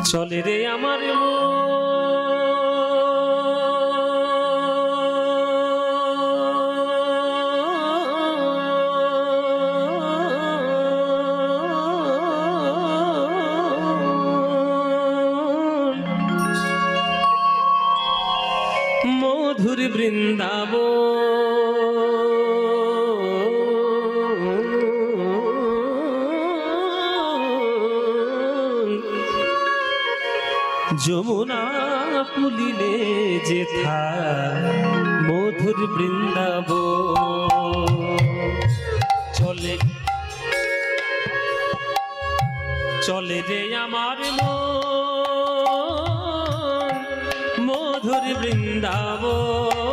চলে রে আমার মধুর বৃন্দাবন যমুনা পুলিলে যেথা মধুর বৃন্দাবন চলে চলে রে আমার মধুর বৃন্দাবন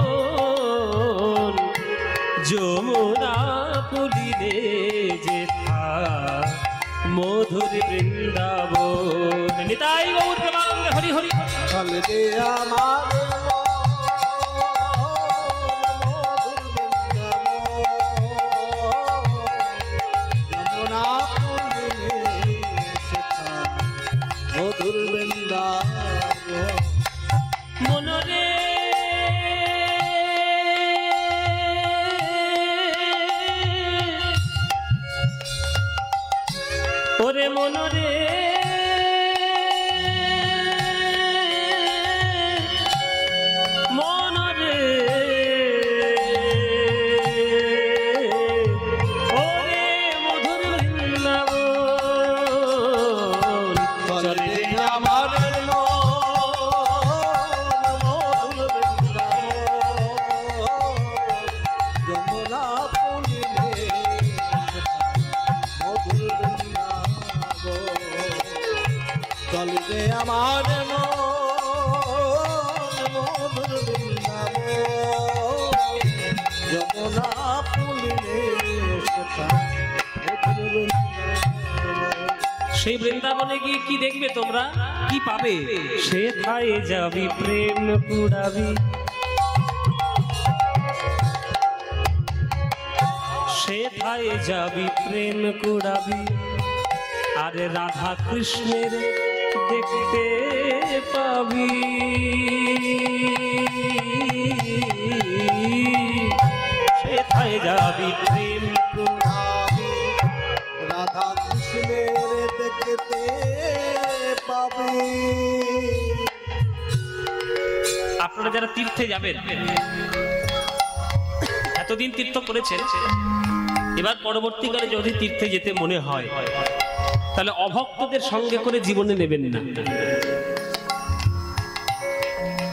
যমুনা পুলিলে যেথা মধুর বৃন্দাবন নিতাই গৌর প্রেমানন্দে হরি হরি চলে রে আমার মধুর বৃন্দাবন মনরে ওরে মনরে মনরে ওরে মধুর বৃন্দাবন চলে রে আমার যমুনা পুলিলে মধুর বৃন্দাবন চলে রে আমার মধুর বৃন্দাবন যমুনা পুলিলে মধুর বৃন্দাবন সেই বৃন্দাবনে গিয়ে কি দেখবে তোমরা কি পাবে সে থায়ে যাবি প্রেম কুড়াবি সে থায়ে যাবি প্রেম কুড়াবি আরে রাধা কৃষ্ণের দেখতে পাবি সে থায়ে যাবি প্রেম কুড়াবি রাধা কৃষ্ণের দেখতে পাবি আপনারা যারা তীর্থে যাবেন এতদিন তীর্থ করেছেন এবার পরবর্তীকালে যদি তীর্থে যেতে মনে হয় তাহলে অভক্তদের সঙ্গে করে জীবনে নেবেন না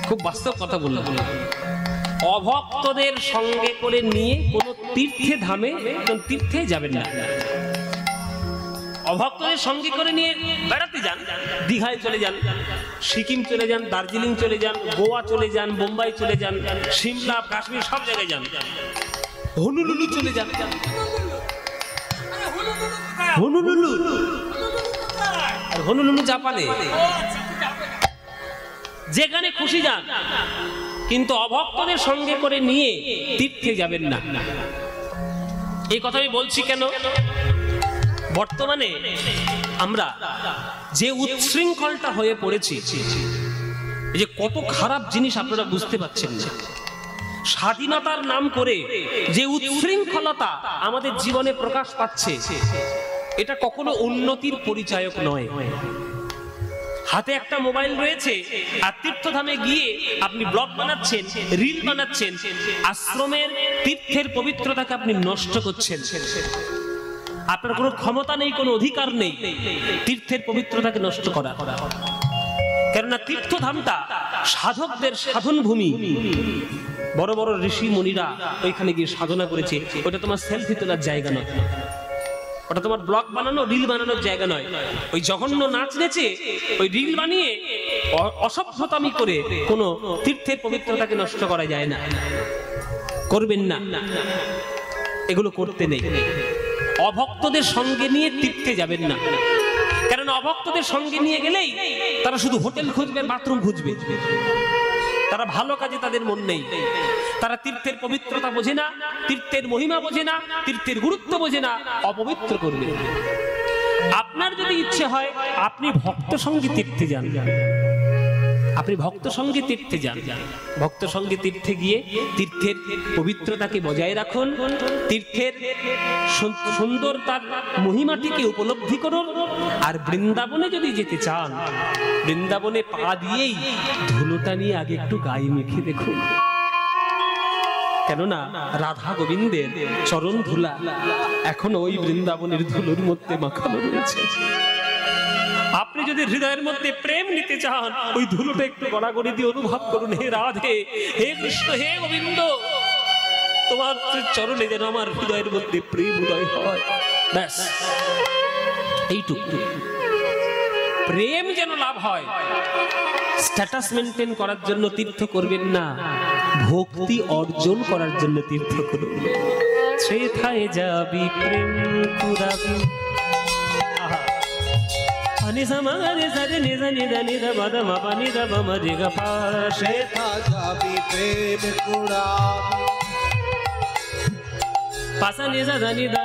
খুব বাস্তব কথা বললাম অভক্তদের সঙ্গে করে নিয়ে কোনো তীর্থে ধামে তীর্থে যাবেন না অভক্তদের সঙ্গে করে নিয়ে বেড়াতে যান দীঘায় চলে যান সিকিম চলে যান দার্জিলিং চলে যান গোয়া চলে যান বোম্বাই চলে যান সিমলা কাশ্মীর সব জায়গায় যান হনুলুলু চলে যান হনুলুলু আর হনুলুলু জাপানে যেখানে খুশি যান কিন্তু অভক্তদের সঙ্গে করে নিয়ে তীর্থে যাবেন না এই কথা আমি বলছি কেন বর্তমানে আমরা যে উচ্ছৃঙ্খলটা হয়ে পড়েছি এই যে কত খারাপ জিনিস আপনারা বুঝতে পারছেন না স্বাধীনতার নাম করে যে উচ্ছৃঙ্খলতা আমাদের জীবনে প্রকাশ পাচ্ছে এটা কখনো উন্নতির পরিচায়ক নয় হাতে একটা মোবাইল রয়েছে আর তীর্থধামে গিয়ে আপনি ব্লগ বানাচ্ছেন রিল বানাচ্ছেন আশ্রমের তীর্থের পবিত্রতাকে আপনি নষ্ট করছেন আপনার কোনো ক্ষমতা নেই কোনো অধিকার নেই তীর্থের পবিত্রতাকে নষ্ট করা কেননা তীর্থধামটা সাধকদের সাধন ভূমি বড় বড় ঋষি মুনিরা ওইখানে গিয়ে সাধনা করেছে ওটা তোমার সেলফি তোলার জায়গা নয় ওটা তোমার ব্লগ বানানো রিল বানানোর জায়গা নয় ওই জঘন্য নাচ নেচে ওই রিল বানিয়ে অসভ্যতামি করে কোনো তীর্থের পবিত্রতাকে নষ্ট করা যায় না করবেন না এগুলো করতে নেই অভক্তদের সঙ্গে নিয়ে তীর্থে যাবেন না কারণ অভক্তদের সঙ্গে নিয়ে গেলেই তারা শুধু হোটেল খুঁজবে বাথরুম খুঁজবে তারা ভালো কাজে তাদের মন নেই তারা তীর্থের পবিত্রতা বোঝে না তীর্থের মহিমা বোঝে না তীর্থের গুরুত্ব বোঝে না অপবিত্র করবে আপনার যদি ইচ্ছে হয় আপনি ভক্ত সঙ্গী তীর্থে যান, আপনি ভক্ত সঙ্গী তীর্থে যান, ভক্ত সঙ্গী তীর্থে গিয়ে তীর্থের পবিত্রতাকে বজায় রাখুন, তীর্থের সুন্দরতার মহিমাটিকে উপলব্ধি করুন। আর বৃন্দাবনে যদি যেতে চান, বৃন্দাবনে পা দিয়েই ধুলোটা নিয়ে আগে একটু গায়ে মেখে দেখুন, কেননা রাধা গোবিন্দের চরণ ধুলা এখনো ওই বৃন্দাবনের ধুলোর মধ্যে মাখানো রয়েছে। আপনি যদি হৃদয়ের মধ্যে প্রেম নিতে চান, ওই ধুলোটা একটু গড়াগড়ি দিয়ে অনুভব করুন। হে রাধে, হে কৃষ্ণ, হে গোবিন্দ, তোমার চরণে যেন আমার হৃদয়ের মধ্যে প্রেম উদয় হয়। ব্যাস এইটুকু প্রেম যেন লাভ হয়। স্ট্যাটাস মেনটেন করার জন্য তীর্থ করবেন না, ভক্তি অর্জন করার জন্য তীর্থ করুন। সেথায় যাবি প্রেম কুরাবি, নিজা মারে সারে নিজা নিদা নিদা বাদা মাপা নিদা বামা রেগা পা, সেথা যাবি প্রেম কুড়াবি, পাসা নিজা দা নিদা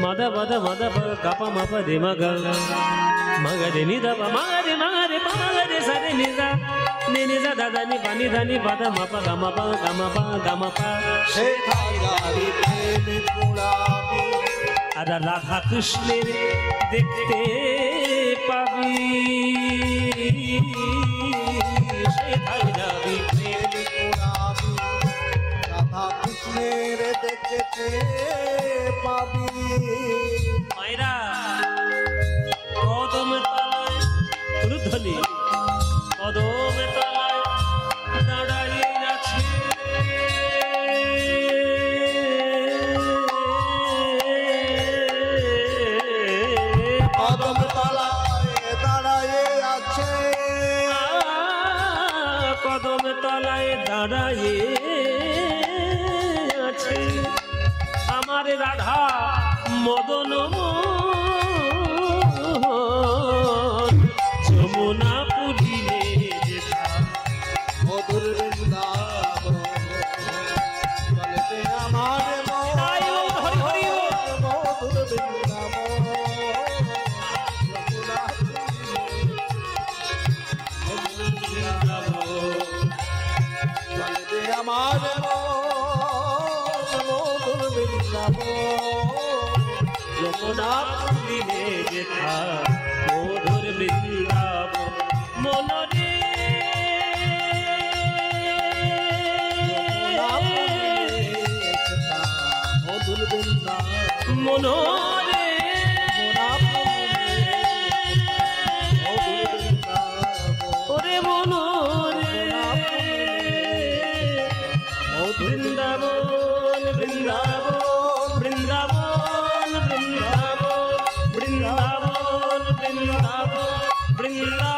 মাদা বাদা মাদা পা গাপা মাপা রে মাগা মাগা রে নিদা পা মারে মারে পা মারে সারে নিজা নে নিজা দাদা নি পানি ধানি বাদা মাপা গামা পা গামা পা গামা পা। সেথা যাবি প্রেম কুড়াবি, আর রাধা কৃষ্ণের দেখতে পাবি, সেথায় যাবি প্রেম কুড়াবি, রাধা কৃষ্ণের দেখতে পাবি। মায়েরা কদম তলায় রুদ্ধনি, কদম তলায় দাঁড়াইয়ে আছে, কদম তলায় দাঁড়ায়ে আছে, কদম তলায় দাঁড়াইয়ে আছে আমার রাধা মদন মোহন, যমুনা পুরিলে যেথা মধুর বৃন্দাবন, চলেতে আমার মন, মধুর বৃন্দাবন, যমুনা চলেতে আমার মন, মধুর বৃন্দাবন, যমুনা পুরিলে যেথা মধুর বৃন্দাবন, মনরে মধুর বৃন্দাবন, মনরে ওরে মনরে বৃন্দাবন বৃন্দাবন বৃন্দাবন বৃন্দাবন বৃন্দাবন বৃন্দাবন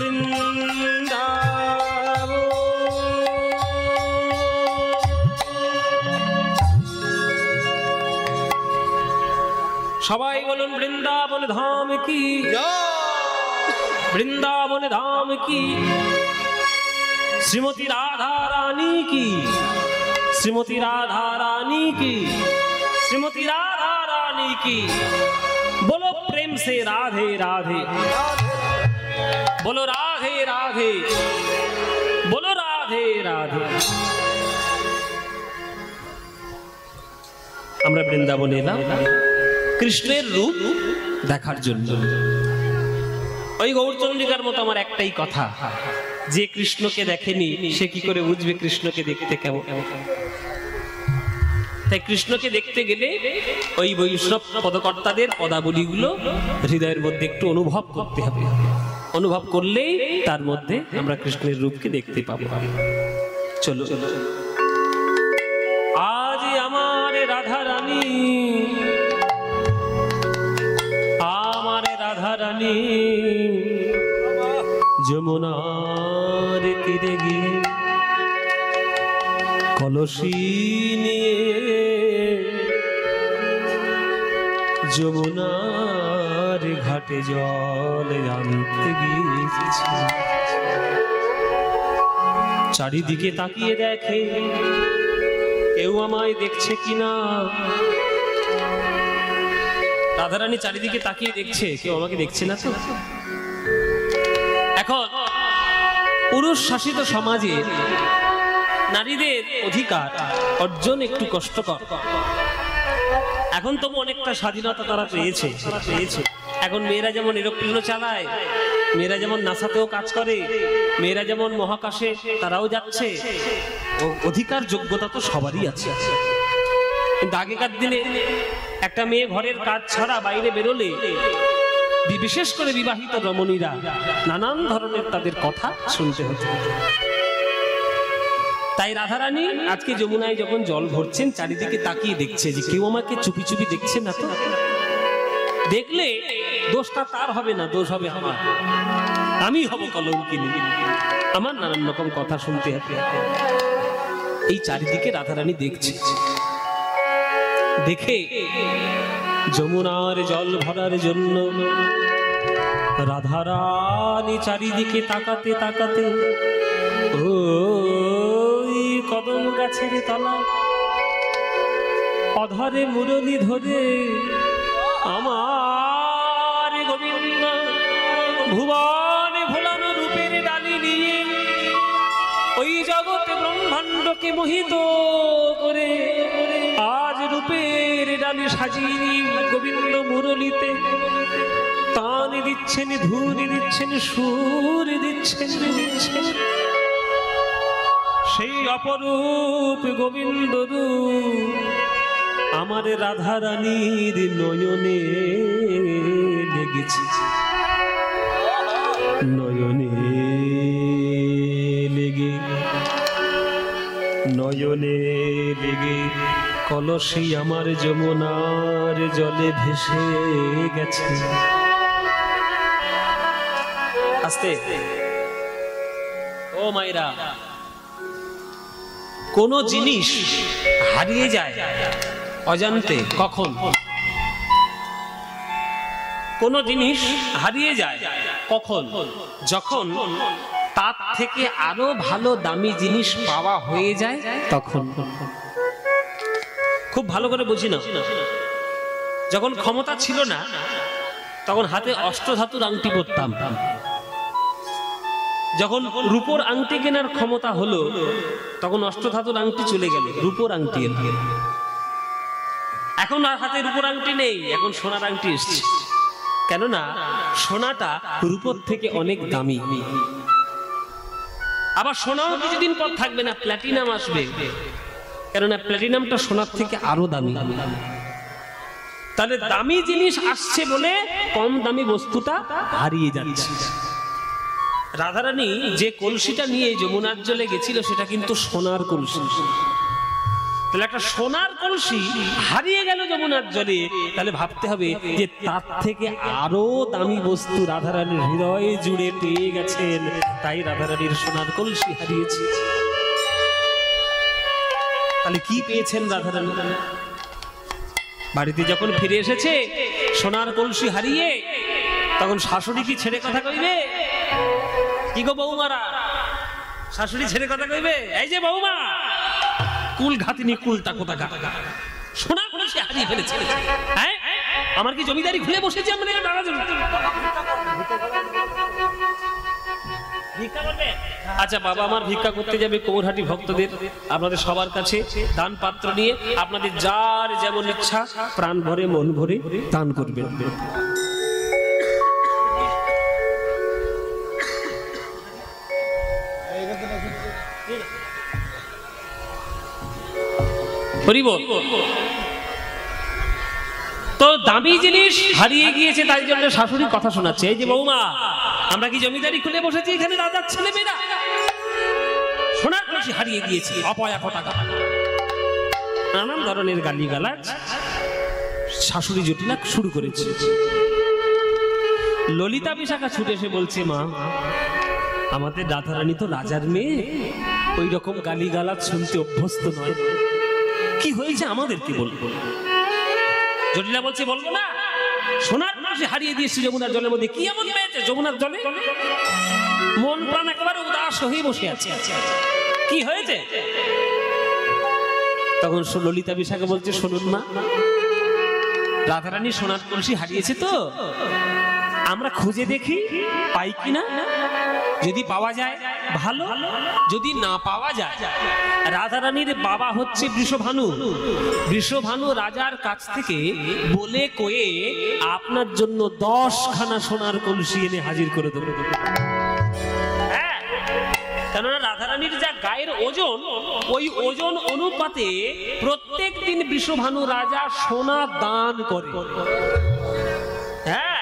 বৃন্দাবন সবাই বলুন বৃন্দাবন ধাম কি, বৃন্দাবন ধাম কি, শ্রীমতী রাধা রানী কি, শ্রীমতী রাধা রানী কি, श्रीमती राधा रानी की। बोलो प्रेम से राधे राधे, बोलो राधे राधे, बोलो राधे राधे। আমরা বৃন্দাবনে এলাম কৃষ্ণের রূপ দেখার জন্য। ওই গৌরচন্দ্রিকার মতো আমার একটাই কথা, যে কৃষ্ণকে দেখেনি সে কি করে বুঝবে কৃষ্ণকে দেখতে কেমন। তাই কৃষ্ণকে দেখতে গেলে ওই বৈষ্ণব পদকর্তাদের পদাবলীগুলো হৃদয়ের মধ্যে একটু অনুভব করতে হবে। অনুভব করলেই তার মধ্যে আমরা কৃষ্ণের রূপকে দেখতে পাবো। চলো আজ আমার রাধা রানী, আমার রাধা রানী যমুনার তীরে গিয়ে কলসি নিয়ে যমুনার ঘাটে জল আনতে গিয়েছি। চারিদিকে তাকিয়ে দেখে কেউ আমায় দেখছে কিনা। রাধারানী চারিদিকে তাকিয়ে দেখছে, কেউ আমাকে দেখছে না তো। এখন পুরুষ শাসিত সমাজে নারীদের অধিকার অর্জন একটু কষ্টকর। এখন তবু অনেকটা স্বাধীনতা তারা পেয়েছে। এখন মেয়েরা যেমন এরোপ্লেনও চালায়, মেয়েরা যেমন নাসাতেও কাজ করে, মেয়েরা যেমন মহাকাশে তারাও যাচ্ছে, অধিকার যোগ্যতা তো সবারই আছে। কিন্তু আগেকার দিনে একটা মেয়ে ঘরের কাজ ছাড়া বাইরে বেরোলে বিশেষ করে বিবাহিত রমণীরা নানান ধরনের তাদের কথা শুনতে হতো। তাই রাধারানী আজকে যমুনায় যখন জল ভরছেন চারিদিকে তাকিয়ে দেখছে যে কেউ আমাকে চুপি চুপি দেখছে না তো। দেখলে দোষটা তার হবে না, দোষ হবে আমার, আমি হব কলঙ্কিনী, আমার নানান রকম কথা শুনতে হবে। এই চারিদিকে রাধারানী দেখছে। দেখে যমুনার জল ভরার জন্য রাধারানী চারিদিকে তাকাতে তাকাতে ওই কদম গাছের তলায় অধরে মুরলি ধরে আমার গোবিন্দ ভুবনে ভোলানো রূপের ডালি নিয়ে ওই জগতে ব্রহ্মাণ্ডকে মোহিত করে আজ রূপের ডালি সাজিয়ে গোবিন্দ মুরলিতে তান দিচ্ছেন, ধুনি দিচ্ছেন, সুর দিচ্ছেন। সেই অপরূপ গোবিন্দ রূপ আমার রাধারানীর নয়নে লেগেছে, নয়নে লেগে কলসি আমার যমুনার জলে ভেসে গেছে। আস্তে ও মায়েরা, কোন জিনিস হারিয়ে যায় অজান্তে কখন? কোন জিনিস হারিয়ে যায় কখন? যখন তার থেকে আরো ভালো দামি জিনিস পাওয়া হয়ে যায় তখন। খুব ভালো করে বুঝি না, যখন ক্ষমতা ছিল না তখন হাতে অষ্টধাতুর আংটি পরতাম, যখন রূপোর আংটি কেনার ক্ষমতা হলো তখন অষ্টধাতুর আংটি চলে গেল, রূপোর আংটি এলো। এখন আর হাতে রূপোর আংটি নেই, এখন সোনার আংটি এসছে। কেননা সোনাটা রূপোর থেকে অনেক দামি। আবার সোনাও কিছুদিন পর থাকবে না, প্ল্যাটিনাম আসবে, কেননা প্ল্যাটিনামটা সোনার থেকে আরো দামি। তাহলে দামি জিনিস আসছে বলে কম দামি বস্তুটা হারিয়ে যাচ্ছে। রাধারানী যে কলসিটা নিয়ে যমুনার জলে গেছিল সেটা কিন্তু সোনার কলসি। তাহলে একটা সোনার কলসি হারিয়ে গেল যমুনার জলে, তাহলে ভাবতে হবে যে তার থেকে আরো দামি বস্তু রাধারানীর হৃদয়ে জুড়ে পেয়ে গেছেন, তাই রাধারানীর সোনার কলসি হারিয়েছে। তাহলে কি পেয়েছেন রাধারানী? বাড়িতে যখন ফিরে এসেছে সোনার কলসি হারিয়ে, তখন শাশুড়ি কি ছেড়ে কথা কইবে? কি গো বৌমারা, শাশুড়ি ছেড়ে কথা কইবে? এই যে বৌমা, কুল ঘাতিনি কুলটা কোথাকা, সোনার কলসি হারিয়ে ফেলেছে। হ্যাঁ, আমার কি জমিদারি খুলে বসেছে? আমরা আচ্ছা বাবা আমার ভিক্ষা করতে যাবে কোমরহাটি ভক্তদের, আপনাদের সবার কাছে দান পাত্র নিয়ে আপনাদের যার যেমন ইচ্ছা প্রাণ ভরে মন ভরে দান করবেন। তো দামি জিনিস হারিয়ে গিয়েছে, তাই জন্য শাশুড়ি কথা শোনাচ্ছে। এই যে বৌমা, আমরা কি জমিদারি খুলে বসেছি এখানে? রাজার ছেলেমেয়েরা সোনার কলসি হারিয়ে গিয়েছে, অপয়া টাকা, নানান ধরনের গালিগালাজ শাশুড়ি জটিলা শুরু করেছে। ললিতা বিশাখা ছুটে এসে বলছে, মা আমাদের রাধারানী তো রাজার মেয়ে, ওই রকম গালিগালাজ শুনতে অভ্যস্ত নয়, কি হয়েছে আমাদেরকে বলবো? জটিলা বলছে, বলবো না, সোনার কলসি হারিয়ে দিয়েছি যমুনার জলের মধ্যে। কি এমন পেয়েছে যমুনার জলে? মন প্রাণ একেবারে উদাস হয়ে বসে আছে। কি হয়েছে? তখন ললিতা বিশাখা বলছে, শুনুন মা, রাধারানী সোনার কলসি হারিয়েছে তো আমরা খুঁজে দেখি পাই কিনা, যদি পাওয়া যায় ভালো, যদি না পাওয়া যায়, রাধারানীর বাবা হচ্ছে বৃষভানু, বৃষভানু রাজার কাছ থেকে বলে কয়ে আপনার জন্য 10খানা সোনার কলসি এনে হাজির করে দেবে। কেননা রাধারানীর যা গায়ের ওজন, ওই ওজন অনুপাতে প্রত্যেক দিন বৃষভানু রাজা সোনা দান করে। হ্যাঁ,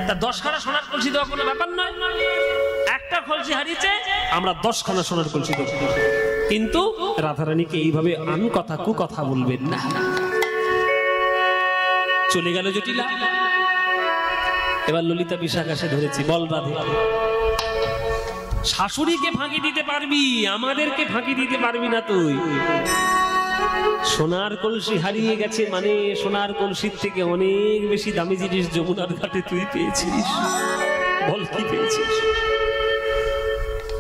তা 10খানা সোনার কলসি দেওয়া কোনো ব্যাপার নয়। একটা কলসি হারিয়েছে, আমরা 10খানা সোনার কলসি দেব। কিন্তু রাধারানীকে এইভাবে আমি কথা কু কথা বলবেন না। চলে গেল জটিলা। এবার ললিতা বিশাখাসে ধরেছি, বল রাধে, শাশুড়িকে ফাঁকি দিতে পারবি, আমাদেরকে ফাঁকি দিতে পারবি না তুই। সোনার কলসি হারিয়ে গেছে মানে সোনার কলসির থেকে অনেক বেশি দামি জিনিস যমুনার ঘাটে তুই পেয়েছিস। বল কি পেয়েছিস?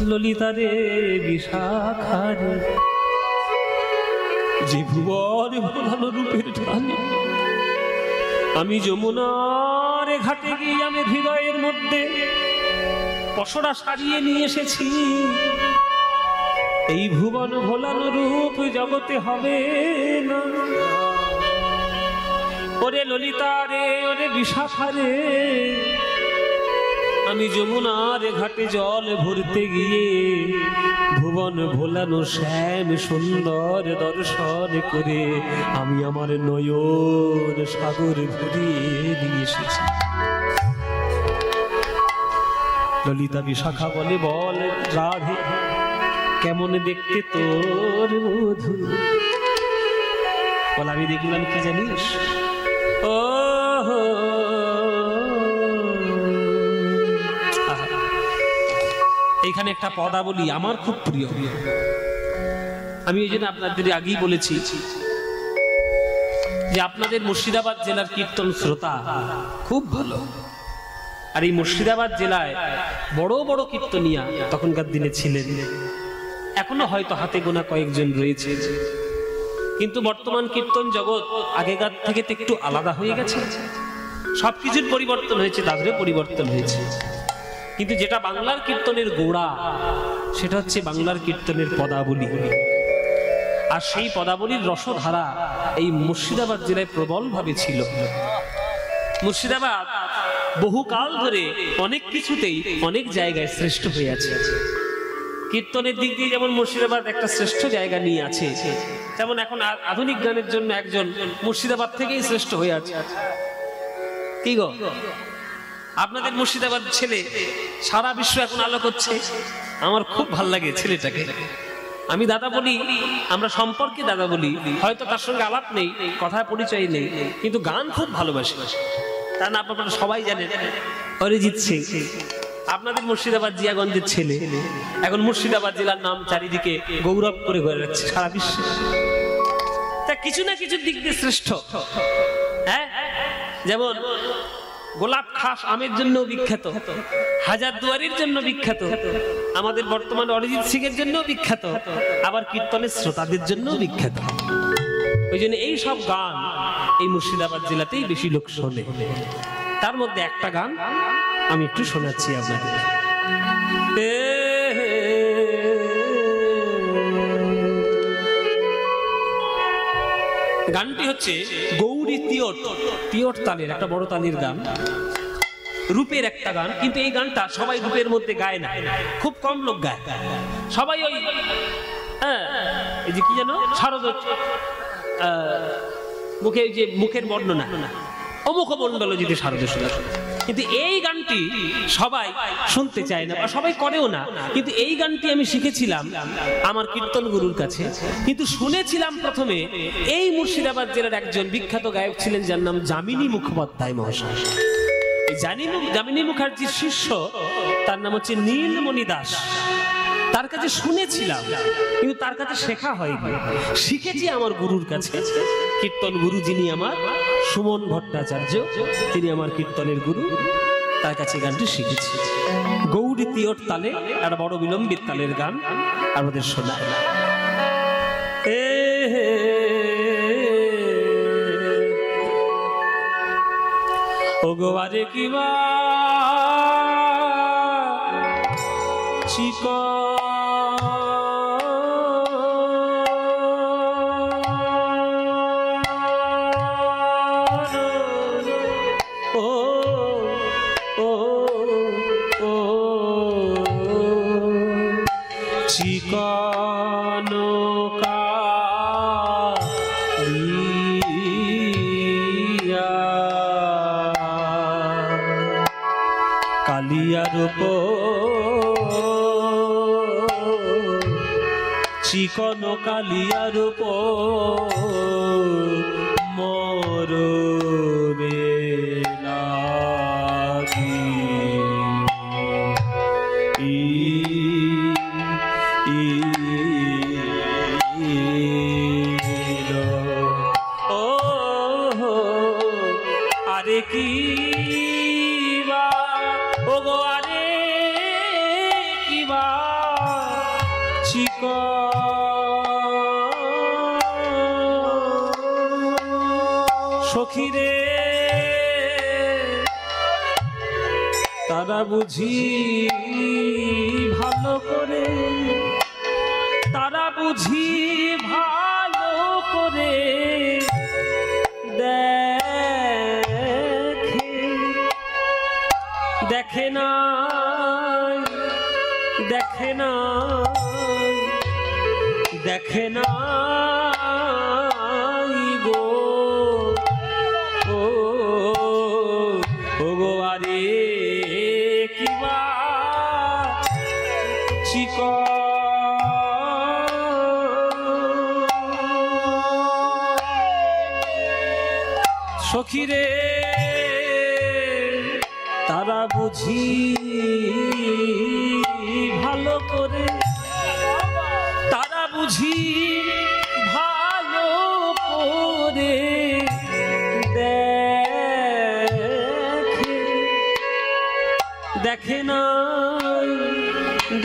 ললিতা রে বিশাখা রে, যে ভুবন ভোলানো রূপের ঢালি, আমি যমুনার ঘাটে গিয়ে আমি হৃদয়ের মধ্যে পশরা সারিয়ে নিয়ে এসেছি। এই ভুবন ভোলানো রূপ জগতে হবে না। ওরে ললিতা রে, ওরে বিশাখা রে, আমি যমুনার ঘাটে জল ভরতে গিয়ে ভুবন ভোলানো শ্যাম সুন্দর দর্শন করে আমি আমার নয়ন সাগর ঘুরিয়ে নিয়ে এসেছি। ললিতা বিশাখা বলে, বল রাধে, কেমন দেখতে তোর মধু? বল, আমি দেখলাম কি জানিস? ও এইখানে একটা পদাবলী আমার খুব প্রিয়, আমি এই জন্য আপনাদের আগেই বলেছি যে আপনাদের মুর্শিদাবাদ জেলার কীর্তন শ্রোতা খুব ভালো। আর এই মুর্শিদাবাদ জেলায় বড় বড় কীর্তনিয়া তখনকার দিনে ছিলেন, এখনো হয়তো হাতে গোনা কয়েকজন রয়েছে। কিন্তু বর্তমান কীর্তন জগৎ আগেকার থেকে তো একটু আলাদা হয়ে গেছে, সবকিছুর পরিবর্তন হয়েছে, তাদেরও পরিবর্তন হয়েছে। কিন্তু যেটা বাংলার কীর্তনের গোড়া, সেটা হচ্ছে বাংলার কীর্তনের পদাবলী। আর সেই পদাবলীর রসধারা এই মুর্শিদাবাদ জেলায় প্রবলভাবে ছিল। মুর্শিদাবাদ বহুকাল ধরে অনেক কিছুতেই অনেক জায়গায় শ্রেষ্ঠ হয়ে আছে। কীর্তনের দিক দিয়ে যেমন মুর্শিদাবাদ একটা শ্রেষ্ঠ জায়গা নিয়ে আছে, তেমন এখন আধুনিক গানের জন্য একজন মুর্শিদাবাদ থেকেই শ্রেষ্ঠ হয়ে আছে। কি গো, আপনাদের মুর্শিদাবাদ ছেলে সারা বিশ্ব এখন আলো করছে, আমার খুব ভাল লাগে ছেলেটাকে। আমি দাদা বলি, আমরা সম্পর্কে দাদা বলি, হয়তো তার সঙ্গে আলাপ নেই, কথার পরিচয় নেই, কিন্তু গান খুব ভালোবাসে। তা না আপনারা সবাই জানেন অরিজিৎ সিং আপনাদের মুর্শিদাবাদ জিয়াগঞ্জের ছেলে, এখন মুর্শিদাবাদ জেলার নাম চারিদিকে গৌরব করে ঘুরে যাচ্ছে সারা বিশ্বে। তা কিছু না কিছু দিক দিয়ে শ্রেষ্ঠ। হ্যাঁ, যেমন গোলাপ খাস আমের জন্য বিখ্যাত, হাজারদুয়ারির জন্য বিখ্যাত, আমাদের বর্তমান অরিজিৎ সিং এর জন্য বিখ্যাত, আবার কীর্তনের শ্রোতাদের জন্য বিখ্যাত। ওই জন্য এই সব গান এই মুর্শিদাবাদ জেলাতেই বেশি লোক শোনে। তার মধ্যে একটা গান আমি একটু শোনাচ্ছি আপনাদের। গানটি হচ্ছে গৌরী তিয়ট, তিয়ট তালের একটা বড় তালের গান, রূপের একটা গান। কিন্তু এই গানটা সবাই রূপের মধ্যে গায় না, খুব কম লোক গায়। সবাই ওই এই যে কি জানো শারদ মুখে যে মুখের বর্ণনা, অমুখ মন্ডল যদি শারদ শোনা, কিন্তু এই গানটি সবাই শুনতে চায় না বা সবাই করেও না। কিন্তু এই গানটি আমি শিখেছিলাম আমার কীর্তন গুরুর কাছে, কিন্তু শুনেছিলাম প্রথমে এই মুর্শিদাবাদ জেলার একজন বিখ্যাত গায়ক ছিলেন, যার নাম যামিনী মুখোপাধ্যায় মহাশয়। যামিনী মুখার্জির শিষ্য, তার নাম হচ্ছে নীলমণি দাস। তার কাছে শুনেছিলাম, কিন্তু তার কাছে শেখা হয়নি। শিখেছি আমার গুরুর কাছে, কীর্তন গুরু যিনি আমার সুমন ভট্টাচার্য, তিনি আমার কীর্তনের গুরু, তার কাছে গানটি শিখেছি। গৌরী তিয়ট তালে একটা বড় বিলম্বিত তালের গান আমাদের শোনায়। ওগো আরে কিবা কালিয়ার চিকন কালিয়ার মরবে লাগি ও আরে কি ওগো আরে কিবা সখীরে তারা বুঝি ভালো করে, তারা বুঝি ভালো করে দেখে না, দেখে না, দেখে না গো, ও গো আরে কিবা সখীরে তারা বুঝি ভালো করে, তারা বুঝি ভালো করে দেখে না,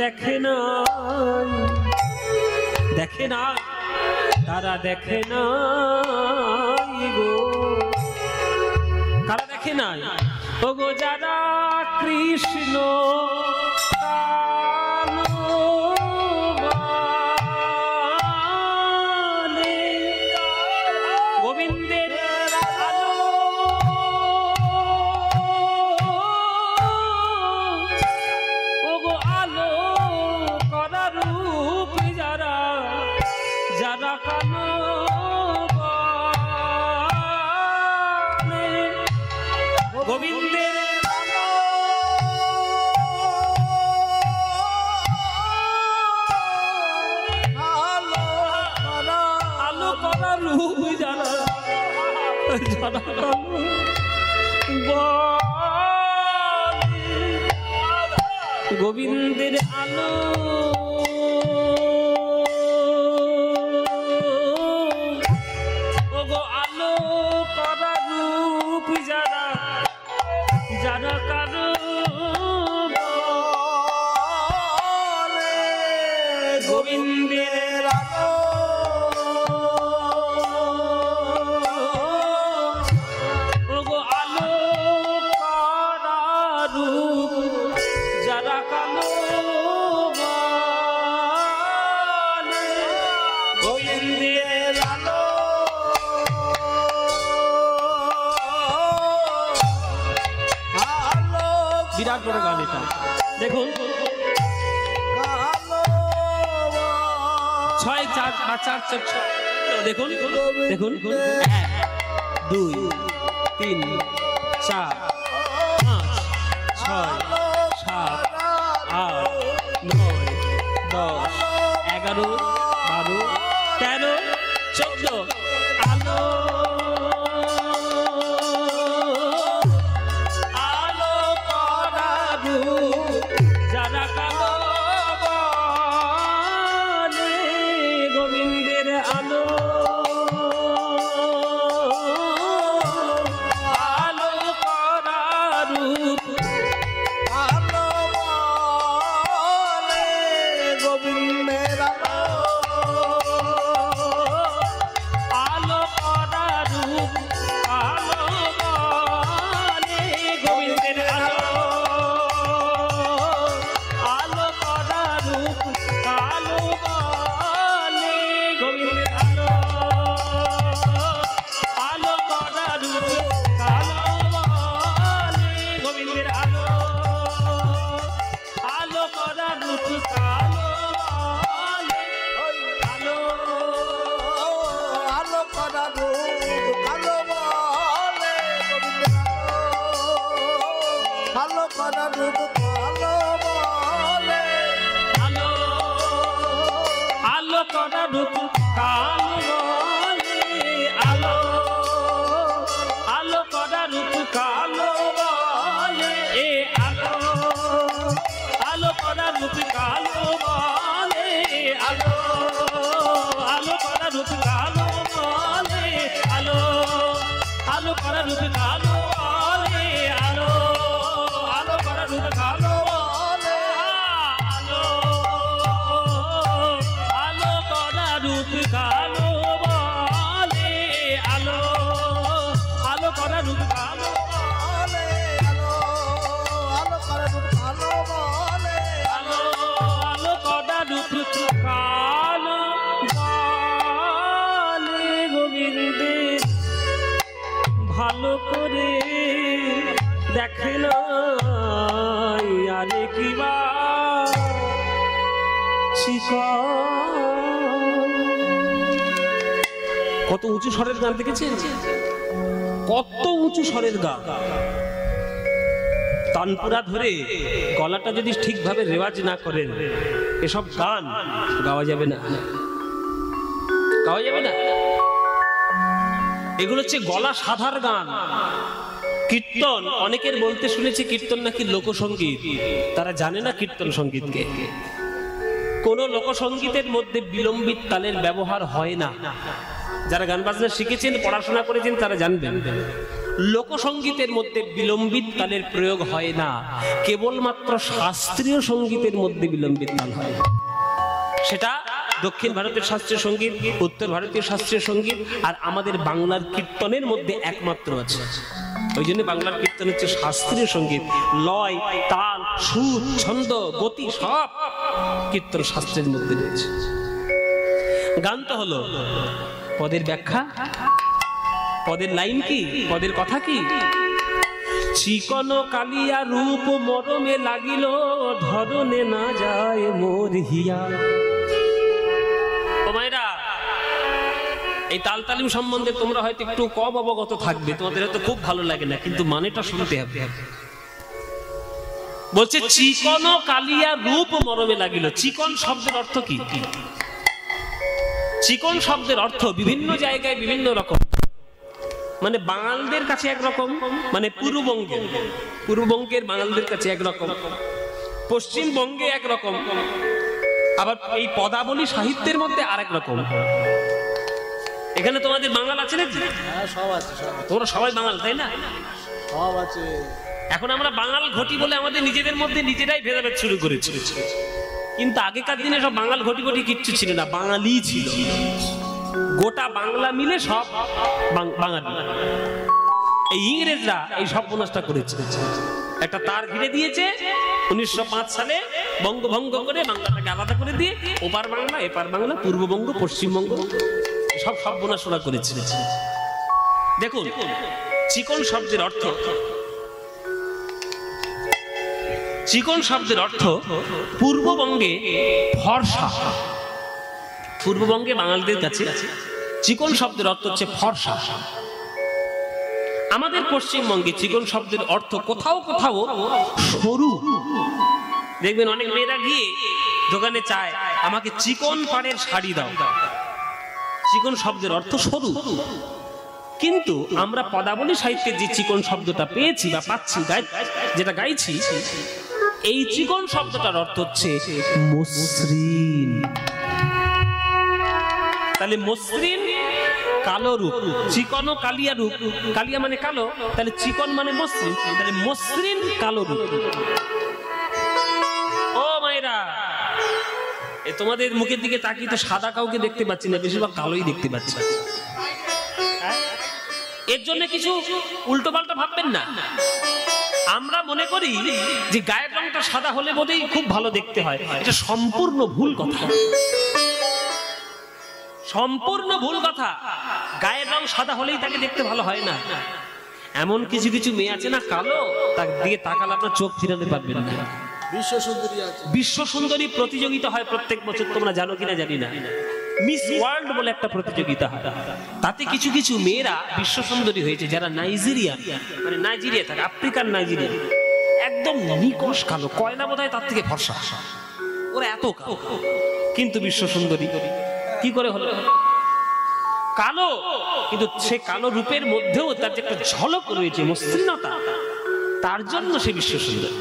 দেখে না, দেখে না, তারা দেখে না গো, কারা দেখে না? ও গো যারা কৃষ্ণ গোবিন্দের আলো, ও গো আলো করা রূপ যারা, যারা কালো গোবিন্দের আলো করা রূপ যারা, যারা কালো গোবিন্দের আলো, ও গো আলো করা রূপ যারা, যারা কারো গোবিন্দের আলো, ও গো আলো করা রূপ যারা কালো গোবিন্দের আলো, বিরাট বড় গান এটা। দেখুন 6 4 4 দেখুন, দেখুন 1 2 3 4 5 6 7 8 9 10 11 12 13 14 আলো যারা কালো গোবিন্দের আলো, আলো করা রূপ করা রূপ কালো বলে আলো আলো করা রূপ কালো বলে আলো আলো করা রূপ কালো বলে এ আলো আলো করা রূপ কালো বলে আলো আলো করা রূপ কালো বলে আলো আলো করা রূপ কালো বলে আলো আলো করা রূপ কালো বলে আলো আলো করা রূপ কালো বলে আলো আলো করা রূপ কালো বলে আলো আলো করা রূপ কালো বলে আলো আলো করা রূপ কালো বলে গোবিন্দের ভালো করে দেখে না আরে কিবা কত উঁচু স্বরের গান দেখেছেন? কত উঁচু স্বরের গান। তানপুরা ধরে গলাটা যদি ঠিকভাবে রেওয়াজ না করেন এসব গান গাওয়া যাবে না, গাওয়া যাবে না। এগুলো হচ্ছে গলা সাধার গান। কীর্তন অনেকের বলতে শুনেছি কীর্তন নাকি লোকসঙ্গীত, তারা জানে না কীর্তন সঙ্গীতকে। কোন লোকসঙ্গীতের মধ্যে বিলম্বিত তালের ব্যবহার হয় না। যারা গান বাজনা শিখেছেন পড়াশোনা করেছেন তারা জানবেন লোকসঙ্গীতের মধ্যে বিলম্বিত তালের প্রয়োগ হয় না, কেবলমাত্র শাস্ত্রীয় সঙ্গীতের মধ্যে বিলম্বিত তাল হয়। সেটা দক্ষিণ ভারতের শাস্ত্রীয় সঙ্গীত, উত্তর ভারতীয় শাস্ত্রীয় সঙ্গীত আর আমাদের বাংলার কীর্তনের মধ্যে একমাত্র আছে। ওই জন্য বাংলার কীর্তন হচ্ছে শাস্ত্রীয় সঙ্গীত। লয়, তাল, সুর, ছন্দ, গতি সব কীর্তন শাস্ত্রের মধ্যে রয়েছে। গান তো হলো পদের ব্যাখ্যা, পদের লাইন কি, পদের কথা কি? চিকন কালিয়া রূপ মরমে লাগিল ধরনে না যায় মোর হিয়া। তোমায়রা এই তাল তালিম সম্বন্ধে তোমরা হয়তো একটু কম অবগত থাকবে, তোমাদের হয়তো খুব ভালো লাগে না, কিন্তু মানেটা শুনতে হবে। বলছে চিকন কালিয়া রূপ মরমে লাগিল। চিকন শব্দের অর্থ কি? চিকন শব্দের অর্থ বিভিন্ন জায়গায় বিভিন্ন রকম। মানে বাঙালদের কাছে একরকম, মানে পূর্ববঙ্গের বাঙালদের কাছে একরকম, পশ্চিমবঙ্গে একরকম, আবার এই পদাবলী সাহিত্যের মধ্যে আরেক রকম। এখানে তোমাদের বাঙাল আছে নাকি? হ্যাঁ সব আছে, তোমরা সবাই বাঙাল তাই না? সব আছে। এখন আমরা বাঙাল ঘটি বলে আমাদের নিজেদের মধ্যে নিজেরাই ভেদাভেদ শুরু করেছি, কিন্তু আগেকার দিনে সব বাঙাল ঘটি ঘটি কিচ্ছু ছিল না, বাঙালি ছিল। গোটা বাংলা মিলে সব বাঙালি। এই ইংরেজরা এই সর্বনাশটা করেছে, একটা তার ঘিরে দিয়েছে 1905 সালে, বঙ্গভঙ্গ করে বাংলাটাকে আলাদা করে দিয়ে ওপার বাংলা এপার বাংলা, পূর্ববঙ্গ পশ্চিমবঙ্গ সব সর্বনাশ ওরা করেছে। দেখুন চিকন শব্দের অর্থ, চিকন শব্দের অর্থ পূর্ববঙ্গে ফর্সা। পূর্ববঙ্গে বাঙালিদের কাছে চিকন শব্দের অর্থ হচ্ছে ফর্সা। আমাদের পশ্চিমবঙ্গে চিকন শব্দের অর্থ কোথাও কোথাও সরু। দেখবেন অনেক মেয়েরা গিয়ে দোকানে চায় আমাকে চিকন পাড়ের শাড়ি দাও। চিকন শব্দের অর্থ সরু, কিন্তু আমরা পদাবলী সাহিত্যে যে চিকন শব্দটা পেয়েছি বা পাচ্ছি, যেটা গাইছি, এই চিকন শব্দটার অর্থ হচ্ছে মসৃণ। তাহলে মসৃণ কালো রূপ, চিকন ও কালিয়া রূপ, কালিয়া মানে কালো, তাহলে চিকন মানে মসৃণ, তাহলে মসৃণ কালো রূপ। ও মায়েরা, তোমাদের মুখের দিকে তাকিয়ে তো সাদা কাউকে দেখতে পাচ্ছি না, বেশিরভাগ কালোই দেখতে পাচ্ছি। এর জন্য কিছু উল্টো পাল্টা ভাববেন না। আমরা মনে করি যে গায়ের রংটা সাদা হলে বোধহয় খুব ভালো দেখতে হয়, এটা সম্পূর্ণ ভুল কথা, সম্পূর্ণ ভুল কথা। গায়ের রং সাদা হলেই তাকে দেখতে ভালো হয় না। এমন কিছু কিছু মেয়ে আছে না কালো, তার দিকে তাকালে আপনার চোখ ফিরাতে পারবেন না। বিশ্ব সুন্দরী আছে, বিশ্ব সুন্দরী প্রতিযোগিতা হয় প্রত্যেক বছর, তোমরা জানো কিনা জানি না। মিস ওয়ার্ল্ড বলে একটা প্রতিযোগিতা হয়, তাতে কিছু কিছু মেয়েরা বিশ্ব সুন্দরী হয়েছে যারা নাইজেরিয়া, মানে নাইজেরিয়া থাকে, আফ্রিকার নাইজেরিয়া, একদম নিকষ কালো, কয়লা বোধহয় তার থেকে ফর্সা, ওরা এত কালো। কিন্তু বিশ্ব সুন্দরী কি করে হলো কালো? কিন্তু সে কালো রূপের মধ্যেও তার যে একটা ঝলক রয়েছে, মসৃণতা, তার জন্য সে বিশ্ব সুন্দরী।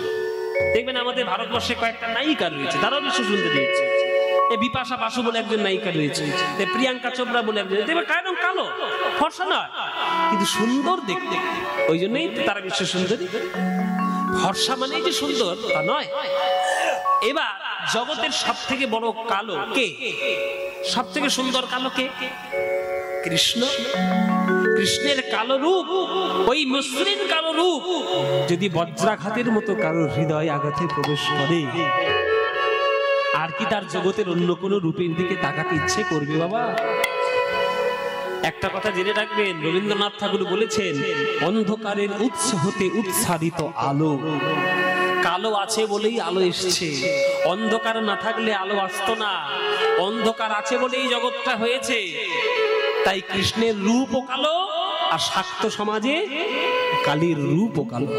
দেখবেন আমাদের ভারতবর্ষে কয়েকটা নায়িকা রয়েছে, তারাও বিশ্ব সুন্দরী হয়েছে। বিপাশা বাসু বলে একজন নায়িকা রয়েছে, প্রিয়াঙ্কা চোপড়া বলে একজন, দেখবেন কারণ কালো, ফর্সা নয়, কিন্তু সুন্দর দেখতে, ওই জন্যই তারা বিশ্ব সুন্দরী। ফর্সা মানে যে সুন্দর তা নয়। এবার জগতের সব থেকে বড় কালো কে? সব থেকে সুন্দর কালো কে? কৃষ্ণ। কৃষ্ণের কালো রূপ, ওই মসৃণ কালো রূপ যদি বজ্রাঘাতের মতো কারোর হৃদয় আঘাতে প্রবেশ করে, আর কি তার জগতের অন্য কোনো রূপের দিকে তাকাতে ইচ্ছে করবে বাবা? একটা কথা জেনে রাখবেন, রবীন্দ্রনাথ ঠাকুর বলেছেন, অন্ধকারের উৎস হতে উৎসারিত আলো। কালো আছে বলেই আলো এসছে, অন্ধকার না থাকলে আলো আসতো না। অন্ধকার আছে বলেই জগৎটা হয়েছে। তাই কৃষ্ণের রূপও কালো, আর শাক্ত সমাজে কালীর রূপও কালো।